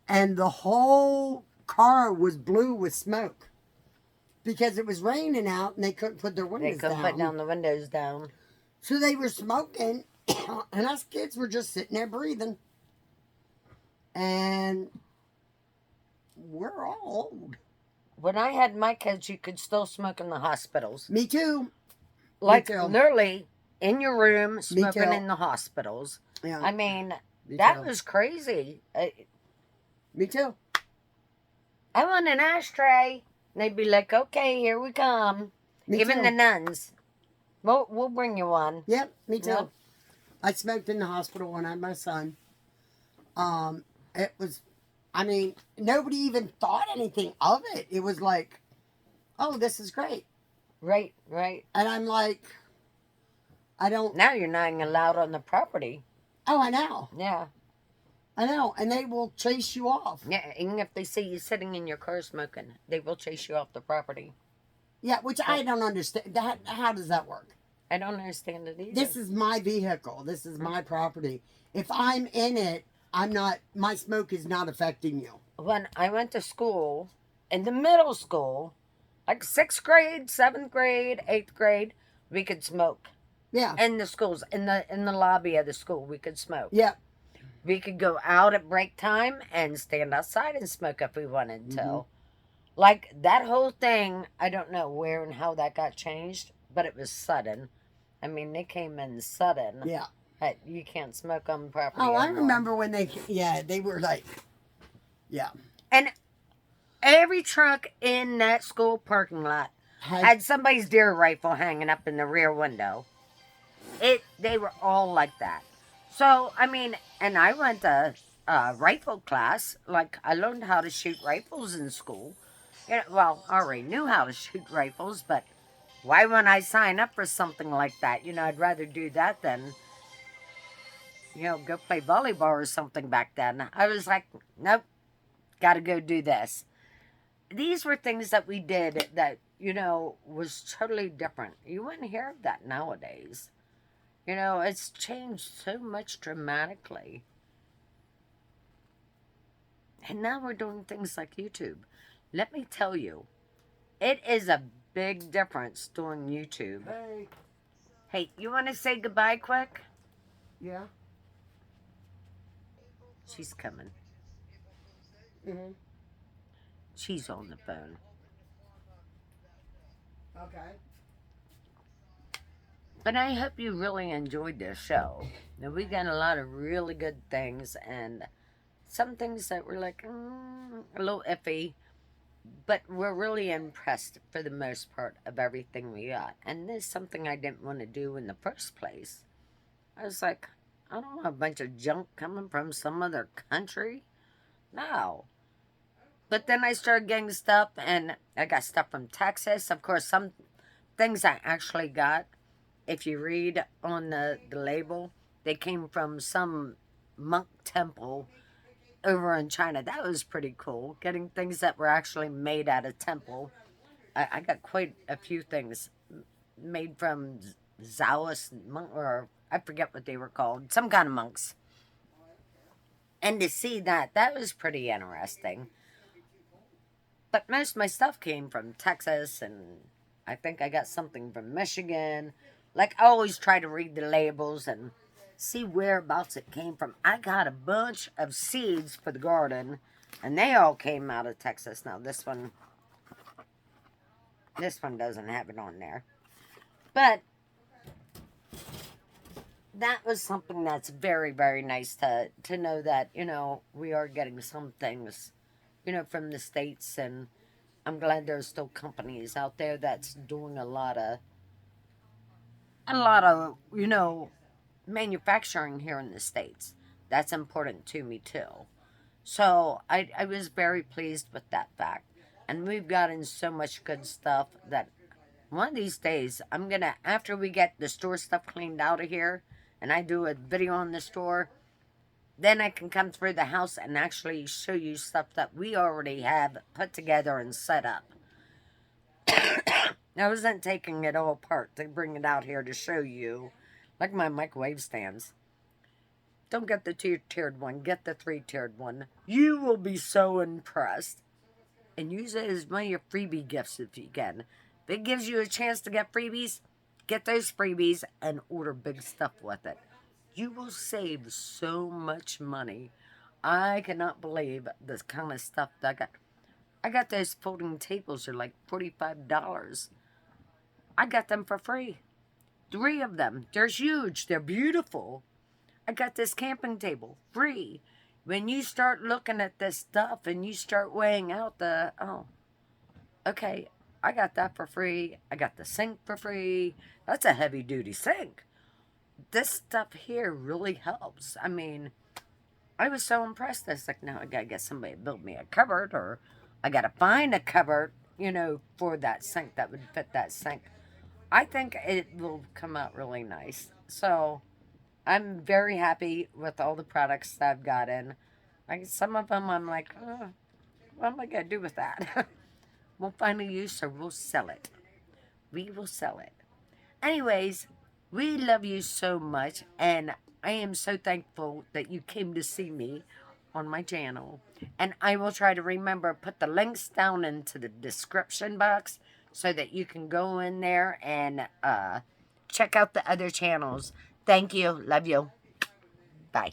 S2: and the whole car was blue with smoke. Because it was raining out and they couldn't put their windows down.
S1: They couldn't put down the windows down.
S2: So they were smoking, and us kids were just sitting there breathing. And we're all old.
S1: When I had my kids, you could still smoke in the hospitals.
S2: Me too.
S1: Like,
S2: Me too.
S1: literally, in your room, smoking
S2: too.
S1: in the hospitals.
S2: Yeah.
S1: I mean,
S2: Me
S1: that
S2: too.
S1: was crazy.
S2: Me too.
S1: I want an ashtray. And they'd be like, okay, here we come.
S2: Me
S1: Even
S2: too.
S1: the nuns. We'll bring you one.
S2: Yep, me too.
S1: Yep.
S2: I smoked in the hospital when I had my son. It was, I mean, nobody even thought anything of it. It was like, oh, this is great.
S1: Right, right.
S2: And I'm like, I don't.
S1: Now you're not even allowed on the property.
S2: Oh, I know.
S1: Yeah.
S2: I know. And they will chase you off.
S1: Yeah, even if they see you sitting in your car smoking, they will chase you off the property.
S2: Yeah, which I don't understand. How does that work?
S1: I don't understand it either.
S2: This is my vehicle. This is my property. If I'm in it, my smoke is not affecting you.
S1: When I went to school, in the middle school, like 6th grade, 7th grade, 8th grade, we could smoke.
S2: Yeah.
S1: In the schools, in the lobby of the school, we could smoke.
S2: Yeah.
S1: We could go out at break time and stand outside and smoke if we wanted to. Like, that whole thing, I don't know where and how that got changed, but it was sudden. I mean, they came in sudden.
S2: Yeah.
S1: That you can't smoke on property
S2: Oh, I
S1: anymore.
S2: remember when they were like, yeah.
S1: And every truck in that school parking lot had somebody's deer rifle hanging up in the rear window. They were all like that. So, I mean, and I went to rifle class. Like, I learned how to shoot rifles in school. Well, I already knew how to shoot rifles, but why wouldn't I sign up for something like that? I'd rather do that than, go play volleyball or something back then. I was like, nope, gotta go do this. These were things that we did that, was totally different. You wouldn't hear of that nowadays. It's changed so much dramatically. And now we're doing things like YouTube. Let me tell you, it is a big difference doing YouTube.
S2: Hey.
S1: Hey, you want to say goodbye quick?
S2: Yeah.
S1: She's coming.
S2: Mhm.
S1: She's on the phone.
S2: Okay.
S1: But I hope you really enjoyed this show. Now, we got a lot of really good things and some things that were like a little iffy, but we're really impressed for the most part of everything we got. And this is something I didn't want to do in the first place. I was like, I don't want a bunch of junk coming from some other country. No. But then I started getting stuff, and I got stuff from Texas. Of course, some things I actually got, if you read on the label, they came from some monk temple over in China. That was pretty cool. Getting things that were actually made at a temple. I got quite a few things made from Taoist monk, or I forget what they were called, some kind of monks. And to see that, that was pretty interesting. But most of my stuff came from Texas, and I think I got something from Michigan. Like, I always try to read the labels and see whereabouts it came from. I got a bunch of seeds for the garden, and they all came out of Texas. Now, this one doesn't have it on there. But that was something that's very, very nice to know that, we are getting some things, from the States, and I'm glad there's still companies out there that's doing a lot of manufacturing here in the States. That's important to me too. So I was very pleased with that fact. And we've gotten so much good stuff that one of these days I'm gonna, after we get the store stuff cleaned out of here and I do a video on the store, then I can come through the house and actually show you stuff that we already have put together and set up. I wasn't taking it all apart to bring it out here to show you. Like my microwave stands. Don't get the two-tiered one. Get the three-tiered one. You will be so impressed. And use it as one of your freebie gifts if you can. If it gives you a chance to get freebies, get those freebies and order big stuff with it. You will save so much money. I cannot believe this kind of stuff that I got. I got those folding tables are like $45. I got them for free. 3 of them. They're huge. They're beautiful. I got this camping table free. When you start looking at this stuff and you start weighing out okay, I got that for free. I got the sink for free. That's a heavy duty sink. This stuff here really helps. I mean, I was so impressed. I was like, now I gotta get somebody to build me a cupboard, or I gotta find a cupboard, for that sink that would fit that sink. I think it will come out really nice. So I'm very happy with all the products that I've gotten. Like some of them, I'm like, what am I gonna do with that? We'll find a use or we'll sell it. We will sell it. Anyways, we love you so much, and I am so thankful that you came to see me on my channel. And I will try to remember put the links down into the description box so that you can go in there and check out the other channels. Thank you. Love you. Bye.